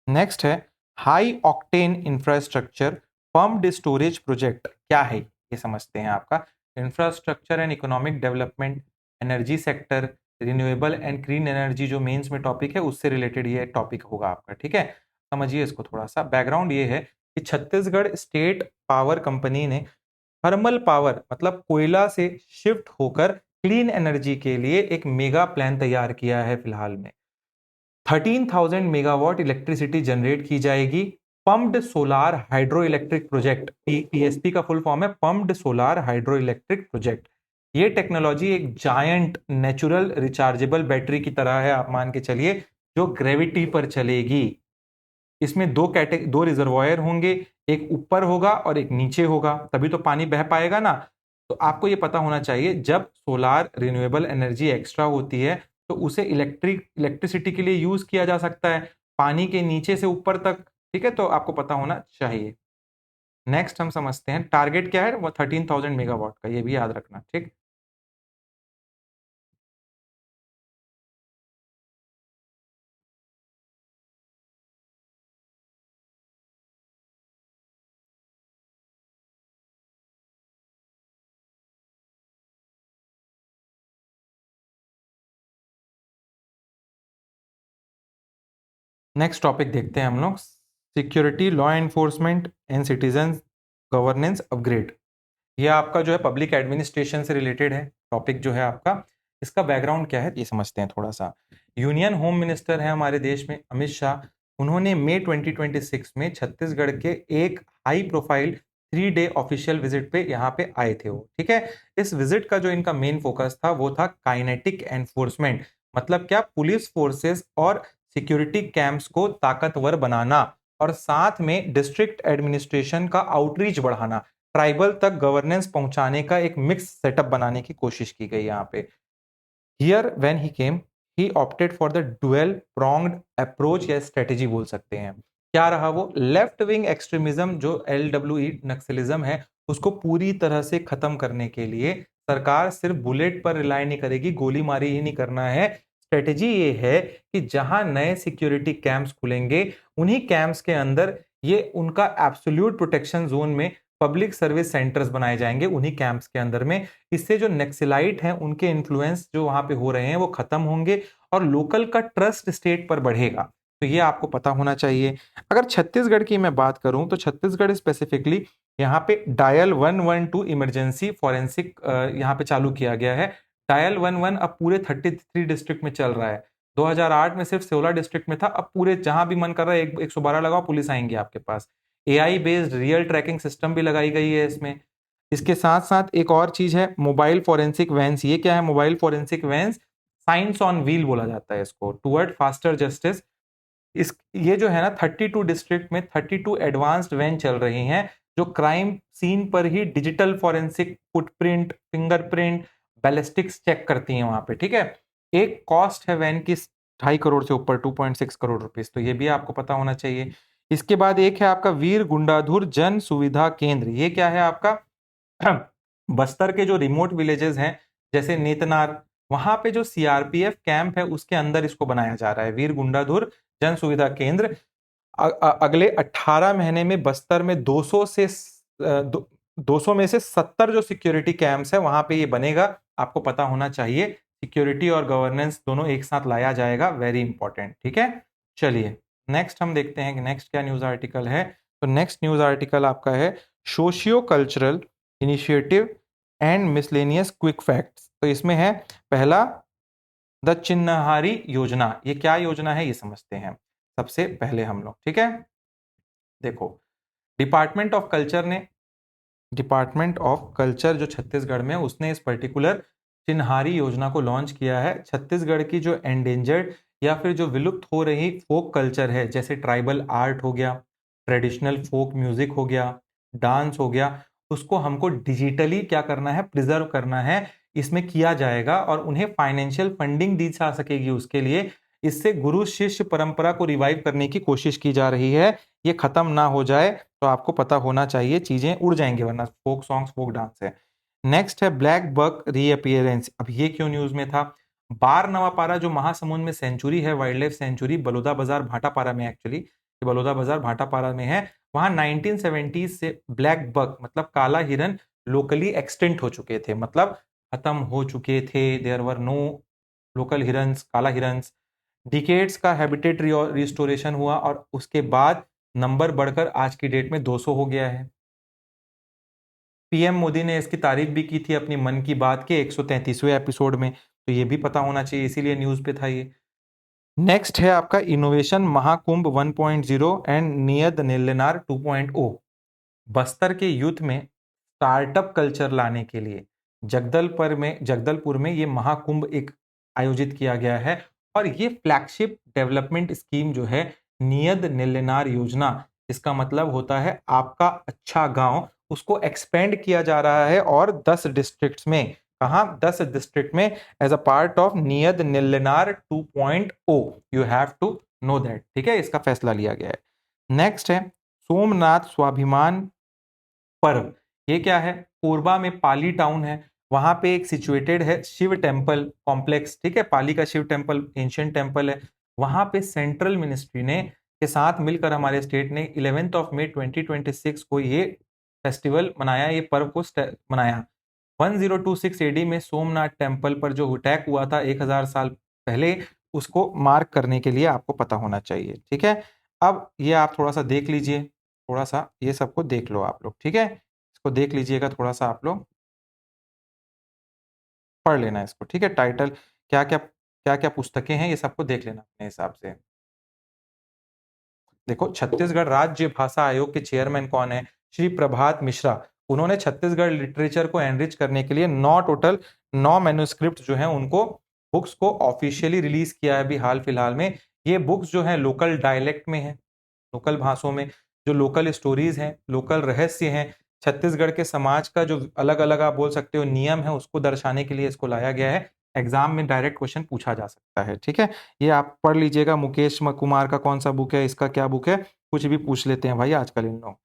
नेक्स्ट है high octane infrastructure pumped storage project, क्या है ये समझते हैं। आपका infrastructure and economic development, energy sector, renewable and clean energy जो मेंस में टॉपिक है उससे रिलेटेड ये टॉपिक होगा आपका, ठीक है। समझिए इसको थोड़ा सा। बैकग्राउंड ये है कि छत्तीसगढ़ स्टेट पावर कंपनी ने थर्मल पावर मतलब कोयला से शिफ्ट होकर क्लीन एनर्जी के लिए एक मेगा प्लान तैयार किया है। फिलहाल में 13,000 मेगावाट इलेक्ट्रिसिटी जनरेट की जाएगी। Pumped solar hydro electric project, PSP का फुल फॉर्म है pumped solar hydro electric project. ये टेक्नोलॉजी एक जायंट नेचुरल रिचार्जेबल बैटरी की तरह है, आप मान के चलिए, जो ग्रेविटी पर चलेगी। इसमें दो रिजर्वायर होंगे, एक ऊपर होगा और एक नीचे होगा, तभी तो पानी बह पाएगा ना। तो आपको ये पता होना चाहिए जब सोलार रिन्यूएबल एनर्जी एक्स्ट्रा होती है तो उसे इलेक्ट्रिसिटी के लिए यूज किया जा सकता है, पानी के नीचे से ऊपर तक, ठीक है। तो आपको पता होना चाहिए। नेक्स्ट हम समझते हैं टारगेट क्या है, वो 13,000 मेगावाट का, ये भी याद रखना, ठीक। नेक्स्ट टॉपिक देखते हैं हम लोग, security law enforcement and citizen governance upgrade. ये आपका जो है पब्लिक एडमिनिस्ट्रेशन से रिलेटेड है टॉपिक जो है आपका। इसका बैकग्राउंड क्या है ये समझते हैं थोड़ा सा। यूनियन होम मिनिस्टर है हमारे देश में अमित शाह, उन्होंने मई 2026 में छत्तीसगढ़ के एक high profile 3 day official visit पे यहाँ पे आए थे वो, ठीक है। इस विजिट का जो इनका मेन फोकस था वो था काइनेटिक एनफोर्समेंट, मतलब क्या, पुलिस फोर्सेस और सिक्योरिटी कैंप्स को ताकतवर बनाना और साथ में डिस्ट्रिक्ट एडमिनिस्ट्रेशन का आउटरीच बढ़ाना, ट्राइबल तक गवर्नेंस पहुंचाने का एक मिक्स सेटअप बनाने की कोशिश की गई यहाँ पे। Here when he came he opted for the dual pronged approach या स्ट्रेटेजी बोल सकते हैं। क्या रहा वो, लेफ्ट विंग एक्सट्रीमिज्म जो LWE नक्सलिज्म है उसको पूरी तरह से खत्म करने के लिए सरकार सिर्फ बुलेट पर रिलाय नहीं करेगी, गोली मारी ही नहीं करना है। स्ट्रेटेजी ये है कि जहां नए सिक्योरिटी कैंप्स खुलेंगे उन्हीं कैंप्स के अंदर ये उनका एब्सोल्यूट प्रोटेक्शन जोन में पब्लिक सर्विस सेंटर्स बनाए जाएंगे उन्हीं कैंप्स के अंदर में। इससे जो नक्सलाइट हैं उनके इन्फ्लुएंस जो वहां पे हो रहे हैं वो खत्म होंगे और लोकल का ट्रस्ट स्टेट पर बढ़ेगा। तो ये आपको पता होना चाहिए। अगर छत्तीसगढ़ की मैं बात करूं तो छत्तीसगढ़ स्पेसिफिकली यहाँ पे डायल 112 इमरजेंसी फॉरेंसिक यहाँ पे चालू किया गया है। डायल 11 अब पूरे 33 डिस्ट्रिक्ट में चल रहा है। 2008 में सिर्फ 16 डिस्ट्रिक्ट में था, अब पूरे जहां भी मन कर रहा है 112 लगाओ, पुलिस आएंगे आपके पास। AI based real tracking system भी लगाई गई है इसमें। इसके साथ साथ एक और चीज है मोबाइल फॉरेंसिक वैन्स। ये क्या है mobile forensic vans, science on wheel बोला जाता है इसको, टुवर्ड फास्टर जस्टिस। इस ये जो है ना 32 डिस्ट्रिक्ट में 32 एडवांस्ड वैन चल रही हैं जो क्राइम सीन पर ही digital forensic footprint, fingerprint, ballistics check करती हैं वहां पे, ठीक है। एक कॉस्ट है वैन की 2.5 करोड़ से ऊपर, 2.6 करोड़ रुपीस, तो ये भी आपको पता होना चाहिए। इसके बाद एक है आपका वीर गुंडाधुर जन सुविधा केंद्र। ये क्या है आपका, बस्तर के जो रिमोट विलेजेस हैं जैसे नेतनार, वहां पे जो सीआरपीएफ कैंप है उसके अंदर इसको बनाया जा रहा है वीर गुंडाधुर जन सुविधा केंद्र। अगले 18 महीने में बस्तर में 200 में से 70 जो सिक्योरिटी कैंप्स है वहां पे ये बनेगा। आपको पता होना चाहिए सिक्योरिटी और गवर्नेंस दोनों एक साथ लाया जाएगा, वेरी इंपॉर्टेंट, ठीक है। चलिए नेक्स्ट हम देखते हैं कि नेक्स्ट क्या न्यूज आर्टिकल है। तो नेक्स्ट न्यूज आर्टिकल आपका है socio cultural initiative and miscellaneous quick facts. तो इसमें है पहला द चिन्हहारी योजना। ये क्या योजना है ये समझते हैं सबसे पहले हम लोग, ठीक है। देखो, डिपार्टमेंट ऑफ कल्चर ने, डिपार्टमेंट ऑफ कल्चर जो छत्तीसगढ़ में उसने इस पर्टिकुलर चिन्हारी योजना को लॉन्च किया है। छत्तीसगढ़ की जो एंडेंजर्ड या फिर जो विलुप्त हो रही फोक कल्चर है जैसे ट्राइबल आर्ट हो गया, ट्रेडिशनल फोक म्यूजिक हो गया, डांस हो गया, उसको हमको डिजिटली क्या करना है, प्रिजर्व करना है। इसमें किया जाएगा और उन्हें फाइनेंशियल फंडिंग दी जा सकेगी उसके लिए। इससे गुरु शिष्य परंपरा को रिवाइव करने की कोशिश की जा रही है, ये खत्म ना हो जाए। तो आपको पता होना चाहिए, चीजें उड़ जाएंगी वरना, फोक सॉन्ग्स फोक डांस है। नेक्स्ट है ब्लैक बक रीअपियरेंस। अब ये क्यों न्यूज में था, बार नवापारा जो महासमुंद में सेंचुरी है, वाइल्ड लाइफ सेंचुरी, बलौदा बाजार भाटापारा में, एक्चुअली बलौदा बाजार भाटापारा में है, वहां 1970s से ब्लैक बक मतलब काला हिरन लोकली एक्सटिंक्ट हो चुके थे, मतलब खत्म हो चुके थे। देयर वर नो लोकल हिरन्स, काला हिरन्स। डिकेड्स का हैबिटेट रिस्टोरेशन हुआ और उसके बाद नंबर बढ़कर आज की डेट में 200 हो गया है। पीएम मोदी ने इसकी तारीफ भी की थी अपनी मन की बात के 133वें एपिसोड में, तो ये भी पता होना चाहिए, इसीलिए न्यूज पे था ये। नेक्स्ट है आपका इनोवेशन महाकुंभ 1.0 एंड नियत नीलनार 2.0। बस्तर के यूथ में स्टार्टअप कल्चर लाने के लिए जगदलपुर में ये महाकुंभ एक आयोजित किया गया है, और ये फ्लैगशिप डेवलपमेंट स्कीम जो है नियत नीलनार योजना, इसका मतलब होता है आपका अच्छा गांव, उसको एक्सपेंड किया जा रहा है और 10 डिस्ट्रिक्ट्स में, कहा 10 डिस्ट्रिक्ट में, as a part of Niyad Nellanar 2.0। You have to know that, ठीक है, इसका फैसला लिया गया है। नेक्स्ट है सोमनाथ स्वाभिमान पर्व। ये क्या है? कोरबा में पाली टाउन है, वहां पे एक सिचुएटेड है शिव टेम्पल कॉम्प्लेक्स, ठीक है, पाली का शिव टेम्पल एंशिएंट टेम्पल है। वहां पे सेंट्रल मिनिस्ट्री ने के साथ मिलकर हमारे स्टेट ने 11 मई 2026 को ये फेस्टिवल मनाया, ये पर्व को मनाया। 1026 एडी में सोमनाथ टेम्पल पर जो अटैक हुआ था 1000 साल पहले, उसको मार्क करने के लिए आपको पता होना चाहिए, ठीक है। अब ये आप थोड़ा सा देख लीजिए, थोड़ा सा ये सबको देख लो आप लोग, ठीक है, इसको देख लीजिएगा, थोड़ा सा आप लोग पढ़ लेना इसको, ठीक है। टाइटल क्या क्या पुस्तकें हैं ये सबको देख लेना अपने हिसाब से। देखो, छत्तीसगढ़ राज्य भाषा आयोग के चेयरमैन कौन है? श्री प्रभात मिश्रा। उन्होंने छत्तीसगढ़ लिटरेचर को एनरिच करने के लिए 9 मैन्युस्क्रिप्ट जो है उनको बुक्स को ऑफिशियली रिलीज किया है अभी हाल फिलहाल में। ये बुक्स जो है लोकल डायलेक्ट में है, लोकल भाषाओं में, जो लोकल स्टोरीज हैं, लोकल रहस्य हैं, छत्तीसगढ़ के समाज का जो अलग अलग आप बोल सकते हो नियम है, उसको दर्शाने के लिए इसको लाया गया है। एग्जाम में डायरेक्ट क्वेश्चन पूछा जा सकता है, ठीक है। ये आप पढ़ लीजिएगा, मुकेश कुमार का कौन सा बुक है, इसका क्या बुक है, कुछ भी पूछ लेते हैं भाई आजकल इन लोग।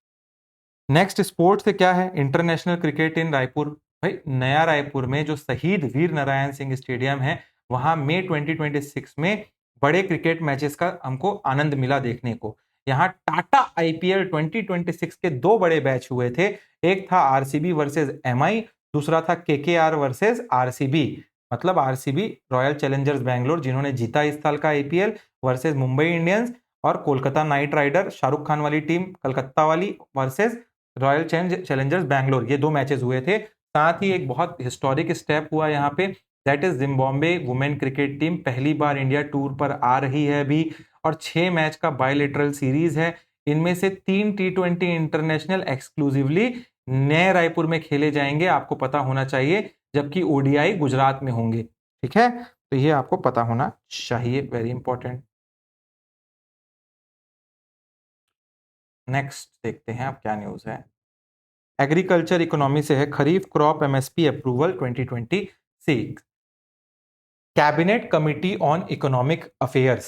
नेक्स्ट स्पोर्ट्स से क्या है? International cricket in Raipur. भाई नया रायपुर में जो शहीद वीर नारायण सिंह स्टेडियम है, वहां मई 2026 में बड़े क्रिकेट मैचेस का हमको आनंद मिला देखने को। यहाँ टाटा आईपीएल 2026 के 2 बड़े बैच हुए थे, एक था आरसीबी वर्सेस एमआई, दूसरा था केकेआर वर्सेस आरसीबी, मतलब आरसीबी रॉयल चैलेंजर्स बैंगलोर जिन्होंने जीता इस साल का आईपीएल, वर्सेस मुंबई इंडियंस और कोलकाता नाइट राइडर शाहरुख खान वाली टीम कलकत्ता वाली वर्सेस रॉयल चैलेंजर्स बैंगलोर। ये 2 मैचेस हुए थे। साथ ही एक बहुत हिस्टोरिक स्टेप हुआ यहाँ पे, that is Zimbabwe women cricket team पहली बार इंडिया टूर पर आ रही है अभी, और 6 मैच का बायलेटरल सीरीज है। इनमें से 3 T20 इंटरनेशनल एक्सक्लूसिवली नए रायपुर में खेले जाएंगे, आपको पता होना चाहिए, जबकि ओडीआई गुजरात में होंगे, ठीक है। तो ये आपको पता होना चाहिए, वेरी इंपॉर्टेंट। नेक्स्ट देखते हैं अब क्या न्यूज है। एग्रीकल्चर इकोनॉमी से है, kharif crop MSP approval 2026। Cabinet committee on economic affairs,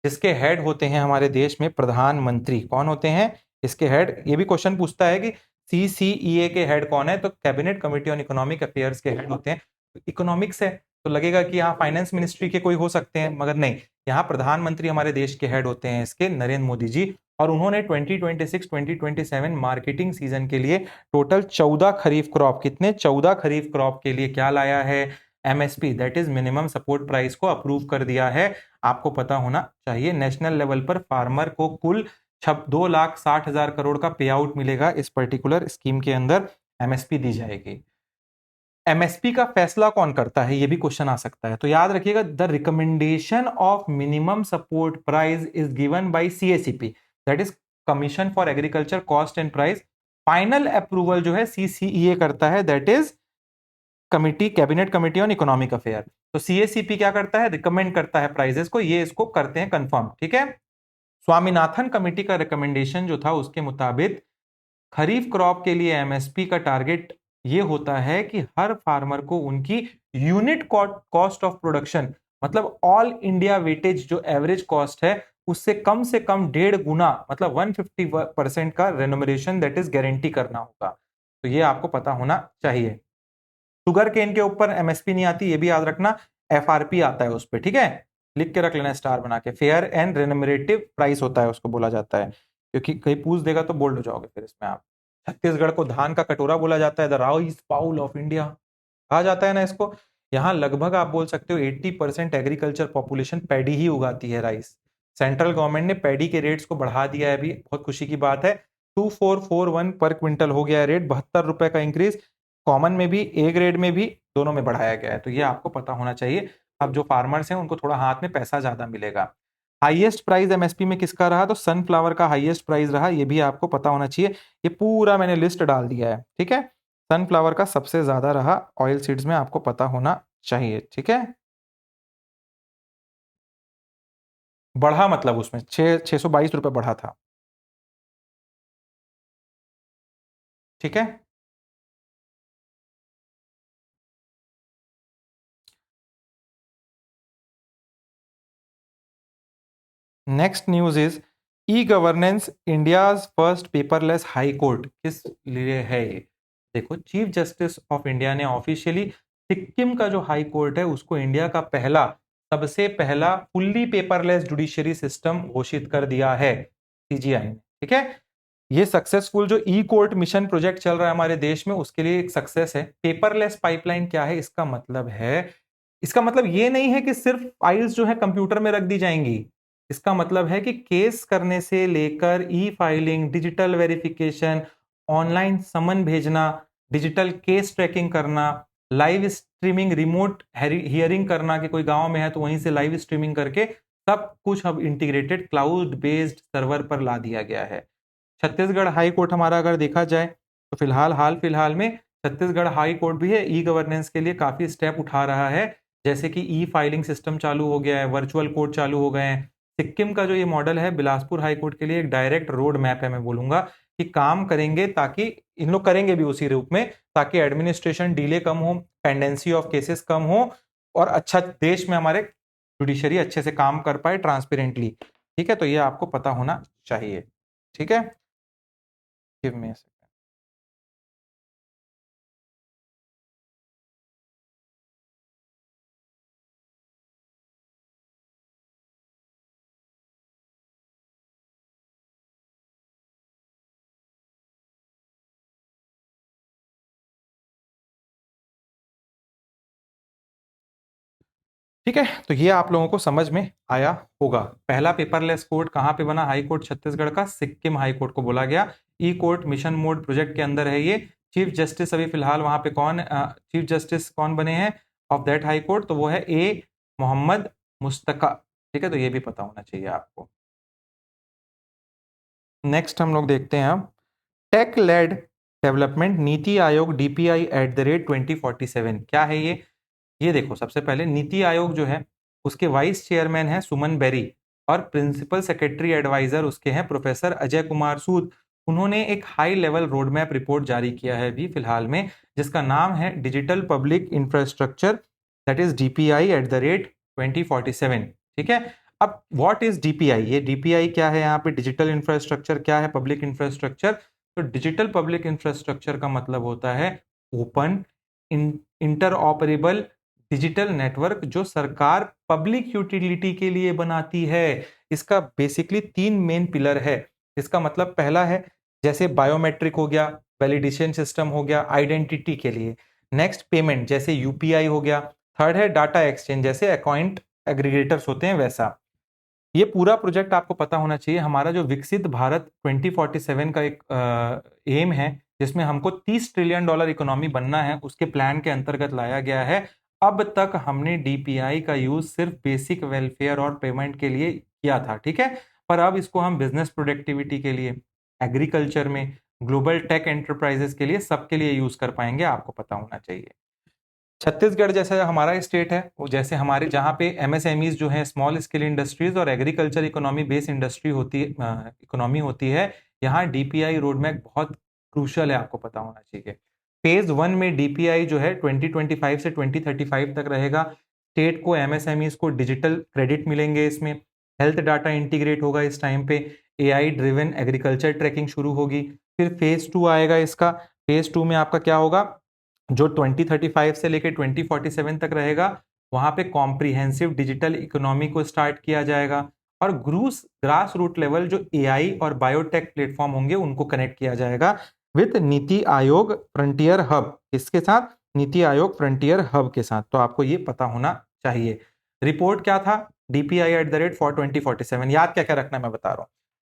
जिसके हेड होते हैं हमारे देश में प्रधानमंत्री। कौन होते हैं इसके हेड? ये भी क्वेश्चन पूछता है कि सीसीईए के हेड कौन है, तो cabinet committee on economic affairs के हेड होते हैं। इकोनॉमिक्स है तो लगेगा कि यहाँ फाइनेंस मिनिस्ट्री के कोई हो सकते हैं, मगर नहीं, यहाँ प्रधानमंत्री हमारे देश के हेड होते हैं इसके, नरेंद्र मोदी जी। और उन्होंने 2026-2027 मार्केटिंग सीजन के लिए टोटल 14 खरीफ क्रॉप, कितने? 14 खरीफ क्रॉप के लिए क्या लाया है? MSP, that is minimum support price को अप्रूव कर दिया है। आपको पता होना चाहिए नेशनल लेवल पर फार्मर को कुल 2,60,000 करोड़ का पे आउट मिलेगा इस पर्टिकुलर स्कीम के अंदर, एमएसपी दी जाएगी। एमएसपी का फैसला कौन करता है, ये भी क्वेश्चन आ सकता है, तो याद रखिएगा, the recommendation of minimum support price is given by CACP, that is commission for agriculture cost and price. Final approval जो है सीसीईए करता है, that is committee, cabinet committee on economic affair. तो सीएसीपी क्या करता है? रिकमेंड करता है प्राइजेस को, ये इसको करते हैं कंफर्म, ठीक है। स्वामीनाथन कमेटी का रिकमेंडेशन जो था उसके मुताबिक खरीफ क्रॉप के लिए एमएसपी का टारगेट ये होता है कि हर फार्मर को उनकी यूनिट कॉस्ट ऑफ प्रोडक्शन, मतलब ऑल इंडिया वेटेज जो एवरेज कॉस्ट है, उससे कम 1.5 गुना, मतलब 150% का रेन्यूमरेशन दैट इज गारंटी करना होगा। तो ये आपको पता होना चाहिए। शुगर केन के ऊपर एमएसपी नहीं आती, ये भी याद रखना। FRP आता है उस पर, ठीक है, लिख के रख लेना स्टार बना के, फेयर एंड रेन्यूमरेटिव प्राइस होता है उसको बोला जाता है, क्योंकि कहीं पूछ देगा तो बोल्ड हो जाओगे फिर इसमें आप। छत्तीसगढ़ को धान का कटोरा बोला जाता है, the rice bowl of India कहा जाता है ना इसको। यहाँ लगभग आप बोल सकते हो 80% एग्रीकल्चर पॉपुलेशन पैडी ही उगाती है, राइस। सेंट्रल गवर्नमेंट ने पैडी के रेट्स को बढ़ा दिया है अभी, बहुत खुशी की बात है, 2441 पर क्विंटल हो गया है रेट, 72 रुपए का इंक्रीज, कॉमन में भी ए ग्रेड में भी दोनों में बढ़ाया गया है, तो ये आपको पता होना चाहिए। अब जो फार्मर्स हैं उनको थोड़ा हाथ में पैसा ज्यादा मिलेगा। हाईएस्ट प्राइस एमएसपी में किसका रहा, तो सनफ्लावर का हाईएस्ट प्राइस रहा, ये भी आपको पता होना चाहिए। ये पूरा मैंने लिस्ट डाल दिया है, ठीक है, सनफ्लावर का सबसे ज्यादा रहा ऑयल सीड्स में, आपको पता होना चाहिए, ठीक है। बढ़ा मतलब उसमें 622 रुपए बढ़ा था, ठीक है। Next news is e governance India's first paperless high court किस लिए है ये। देखो, चीफ जस्टिस ऑफ इंडिया ने ऑफिशियली सिक्किम का जो हाई कोर्ट है उसको इंडिया का पहला, सबसे पहला फुल्ली पेपरलेस जुडिशरी सिस्टम घोषित कर दिया है, सीजीआई ने, ठीक है। ये सक्सेसफुल जो ई कोर्ट मिशन प्रोजेक्ट चल रहा है हमारे देश में उसके लिए एक सक्सेस है। पेपरलेस पाइपलाइन क्या है, इसका मतलब है, इसका मतलब ये नहीं है कि सिर्फ फाइल्स जो है कंप्यूटर में रख दी जाएंगी, इसका मतलब है कि केस करने से लेकर e filing, digital verification, online summon भेजना, डिजिटल केस ट्रैकिंग करना, लाइव स्ट्रीमिंग, रिमोट हियरिंग करना कि कोई गांव में है तो वहीं से लाइव स्ट्रीमिंग करके सब कुछ अब इंटीग्रेटेड क्लाउड बेस्ड सर्वर पर ला दिया गया है। छत्तीसगढ़ हाई कोर्ट हमारा अगर देखा जाए तो फिलहाल हाल फिलहाल में छत्तीसगढ़ हाई कोर्ट भी है ई गवर्नेंस के लिए काफी स्टेप उठा रहा है, जैसे कि ई फाइलिंग सिस्टम चालू हो गया है, वर्चुअल कोर्ट चालू हो गए हैं। सिक्किम का जो ये मॉडल है बिलासपुर हाई कोर्ट के लिए एक डायरेक्ट रोड मैप है, मैं बोलूंगा कि काम करेंगे, ताकि इन लोग करेंगे भी उसी रूप में, ताकि एडमिनिस्ट्रेशन डिले कम हो, पेंडेंसी ऑफ केसेस कम हो, और अच्छा देश में हमारे जुडिशरी अच्छे से काम कर पाए ट्रांसपेरेंटली, ठीक है। तो ये आपको पता होना चाहिए, ठीक है। Give me. ठीक है, तो ये आप लोगों को समझ में आया होगा। पहला पेपरलेस कोर्ट कहाँ पे बना, हाई कोर्ट छत्तीसगढ़ का सिक्किम हाई कोर्ट को बोला गया। ई कोर्ट मिशन मोड प्रोजेक्ट के अंदर है ये। चीफ जस्टिस अभी फिलहाल वहां पे कौन, चीफ जस्टिस कौन बने हैं ऑफ दैट हाई कोर्ट, तो वो है ए मोहम्मद मुस्तका, ठीक है, तो ये भी पता होना चाहिए आपको। नेक्स्ट हम लोग देखते हैं अब take lead development NITI Aayog DPI at the rate 2047 क्या है ये देखो, सबसे पहले नीति आयोग जो है उसके वाइस चेयरमैन है सुमन बेरी, और प्रिंसिपल सेक्रेटरी एडवाइजर उसके हैं प्रोफेसर अजय कुमार सूद। उन्होंने एक high level road map report जारी किया है अभी फिलहाल में, जिसका नाम है digital public infrastructure, that is DPI at the rate 2047, ठीक है। अब व्हाट इज डीपीआई, ये डीपीआई क्या है, यहाँ पे डिजिटल इंफ्रास्ट्रक्चर क्या है, पब्लिक इंफ्रास्ट्रक्चर। तो डिजिटल पब्लिक इंफ्रास्ट्रक्चर का मतलब होता है open, inter operable digital network जो सरकार पब्लिक यूटिलिटी के लिए बनाती है। इसका बेसिकली 3 मेन पिलर है। इसका मतलब पहला है जैसे बायोमेट्रिक हो गया, वैलिडेशन सिस्टम हो गया आइडेंटिटी के लिए। नेक्स्ट पेमेंट जैसे यूपीआई हो गया। थर्ड है डाटा एक्सचेंज, जैसे अकाउंट एग्रीगेटर्स होते हैं वैसा। ये पूरा प्रोजेक्ट आपको पता होना चाहिए, हमारा जो विकसित भारत 2047 का एक एम है, जिसमें हमको $30 ट्रिलियन इकोनॉमी बनना है, उसके प्लान के अंतर्गत लाया गया है। अब तक हमने डीपीआई का यूज सिर्फ बेसिक वेलफेयर और पेमेंट के लिए किया था, ठीक है, पर अब इसको हम बिजनेस प्रोडक्टिविटी के लिए, एग्रीकल्चर में, ग्लोबल टेक एंटरप्राइजेस के लिए, सबके लिए यूज कर पाएंगे, आपको पता होना चाहिए। छत्तीसगढ़ जैसा हमारा स्टेट है, वो जैसे हमारे जहाँ पे एमएसएमईज जो है, स्मॉल स्केल इंडस्ट्रीज और एग्रीकल्चर इकोनॉमी बेस्ड इंडस्ट्री होती है, इकोनॉमी होती है, यहाँ डीपीआई रोड मैप बहुत क्रूशल है, आपको पता होना चाहिए। फेज 1 में डीपीआई जो है 2025 से 2035 तक रहेगा। स्टेट को, एमएसएमईज को डिजिटल क्रेडिट मिलेंगे इसमें, हेल्थ डाटा इंटीग्रेट होगा इस टाइम पे, एआई ड्रिवन एग्रीकल्चर ट्रैकिंग शुरू होगी। फिर फेज 2 आएगा इसका। फेज 2 में आपका क्या होगा, जो 2035 से लेकर 2047 तक रहेगा, वहां पे कॉम्प्रिहेंसिव डिजिटल इकोनॉमी को स्टार्ट किया जाएगा, और ग्रास रूट लेवल जो एआई और बायोटेक प्लेटफॉर्म होंगे उनको कनेक्ट किया जाएगा with NITI Aayog frontier hub. इसके साथ नीति आयोग फ्रंटियर हब के साथ। तो आपको ये पता होना चाहिए। रिपोर्ट क्या था? DPI at the rate for 2047। याद क्या क्या रखना है मैं बता रहा हूँ।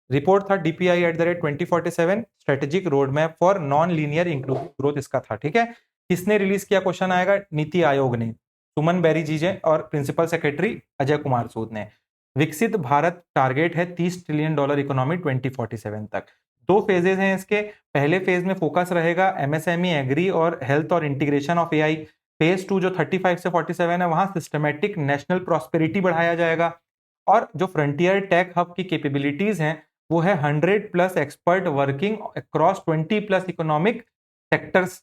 रिपोर्ट था DPI at the rate 2047 strategic road map for non linear inclusive growth, इसका था। ठीक है, किसने रिलीज किया? क्वेश्चन आएगा, नीति आयोग ने, सुमन बेरी जी ने और प्रिंसिपल सेक्रेटरी अजय कुमार सूद ने। विकसित भारत टारगेट है $30 ट्रिलियन इकोनॉमी 2047 तक। दो फेजेस हैं इसके। पहले फेज में फोकस रहेगा एमएसएमई, एग्री और हेल्थ और इंटीग्रेशन ऑफ एआई। फेज 2 जो 35 से 47 है, वहां सिस्टमेटिक नेशनल प्रॉस्पेरिटी बढ़ाया जाएगा। और जो फ्रंटियर टेक हब की कैपेबिलिटीज हैं वो है 100+ expert working across 20+ economic sectors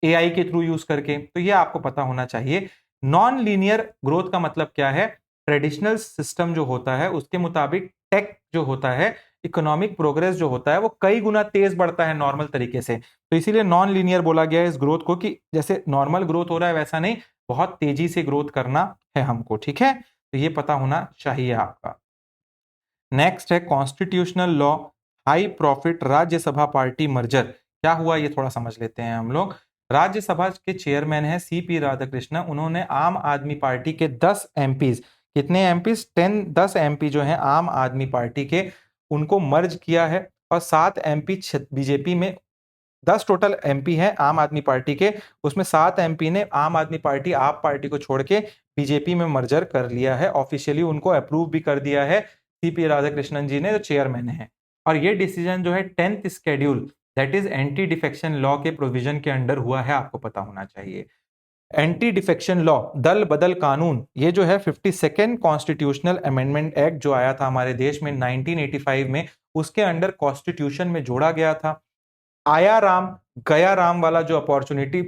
AI के थ्रू यूज करके। तो ये आपको पता होना चाहिए। नॉन लीनियर ग्रोथ का मतलब क्या है? ट्रेडिशनल सिस्टम जो होता है उसके मुताबिक टेक जो होता है, इकोनॉमिक प्रोग्रेस जो होता है वो कई गुना तेज बढ़ता है नॉर्मल तरीके से। तो इसीलिए नॉन लीनियर बोला गया है इस ग्रोथ को, कि जैसे नॉर्मल ग्रोथ हो रहा है वैसा नहीं, बहुत तेजी से ग्रोथ करना है हमको। ठीक है, तो ये पता होना चाहिए आपका। नेक्स्ट है constitutional law high profit Rajya Sabha party merger. क्या हुआ ये थोड़ा समझ लेते हैं हम लोग। राज्यसभा के चेयरमैन है सीपी राधाकृष्णन। उन्होंने आम आदमी पार्टी के 10 एमपीज, कितने एमपीज? 10 एमपी जो हैं आम आदमी पार्टी के, उनको मर्ज किया है। और 7 एमपी बीजेपी में, 10 टोटल एमपी हैं आम आदमी पार्टी के, उसमें 7 एमपी ने आम आदमी पार्टी आप पार्टी को छोड़ के बीजेपी में मर्जर कर लिया है। ऑफिशियली उनको अप्रूव भी कर दिया है सीपी राधाकृष्णन जी ने, जो चेयरमैन है। और ये डिसीजन जो है 10th schedule, that is anti defection law के प्रोविजन के अंडर हुआ है, आपको पता होना चाहिए। एंटी डिफेक्शन लॉ, दल बदल कानून, ये जो है 52nd कॉन्स्टिट्यूशनल अमेंडमेंट एक्ट जो आया था हमारे देश में 1985 में, उसके अंडर कॉन्स्टिट्यूशन में जोड़ा गया था। आया राम गया राम वाला जो अपॉर्चुनिटी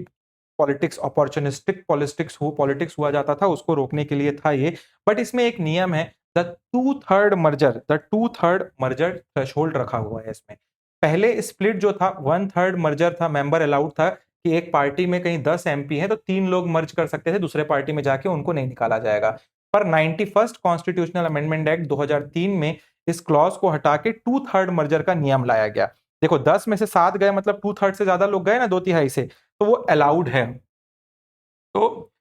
पॉलिटिक्स, अपॉर्चुनिस्टिक पॉलिटिक्स हुआ जाता था, उसको रोकने के लिए था ये। बट इसमें एक नियम है, the two third merger threshold रखा हुआ है इसमें। पहले स्प्लिट जो था 1/3 मर्जर था, मेंबर अलाउड था कि एक पार्टी में कहीं 10 एमपी है तो 3 लोग मर्ज कर सकते थे दूसरे पार्टी में जाके, उनको नहीं निकाला जाएगा। पर 91st कॉन्स्टिट्यूशनल अमेंडमेंट एक्ट 2003 में इस क्लॉज को हटा के 2/3 मर्जर का नियम लाया गया। देखो 10 में से 7 गए, मतलब 2/3 से ज्यादा लोग गए ना, 2/3 से, तो वो अलाउड है। तो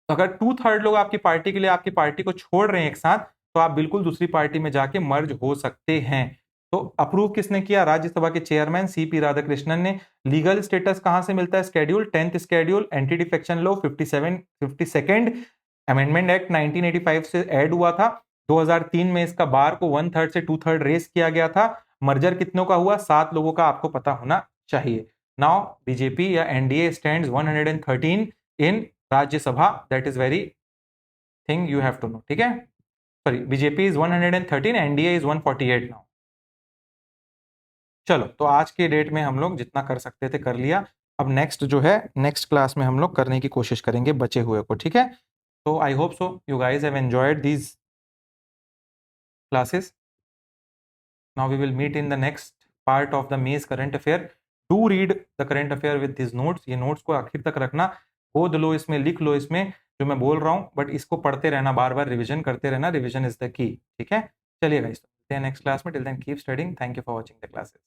अगर 2/3 लोग आपकी पार्टी के लिए आपकी पार्टी को छोड़ रहे हैं एक साथ, तो आप बिल्कुल दूसरी पार्टी में जाके मर्ज हो सकते हैं। तो अप्रूव किसने किया? राज्यसभा के चेयरमैन सीपी राधाकृष्णन ने। लीगल स्टेटस कहां से मिलता है? Schedule 10th schedule, anti defection law 52nd amendment act 1985 से ऐड हुआ था। 2003 में इसका बार को 1/3 से 2/3 रेस किया गया था। मर्जर कितनों का हुआ? 7 लोगों का, आपको पता होना चाहिए। नाउ बीजेपी या NDA stands 113 in Rajya Sabha, that is very thing you have to know. ठीक है, sorry, BJP is 113, NDA is 148 now. चलो, तो आज के डेट में हम लोग जितना कर सकते थे कर लिया। अब नेक्स्ट जो है, नेक्स्ट क्लास में हम लोग करने की कोशिश करेंगे बचे हुए को। ठीक है, तो I hope so you guys have enjoyed these classes. Now we will meet in the next part of the Maze current affair. Do read the current affair with these notes. ये notes को आखिर तक रखना, गोद लो इसमें, लिख लो इसमें जो मैं बोल रहा हूँ, बट इसको पढ़ते रहना, बार बार रिविजन करते रहना। Revision is the key. ठीक है, चलिए गाइस, मिलते हैं नेक्स्ट क्लास में। Till then keep studying. Thank you for watching the classes.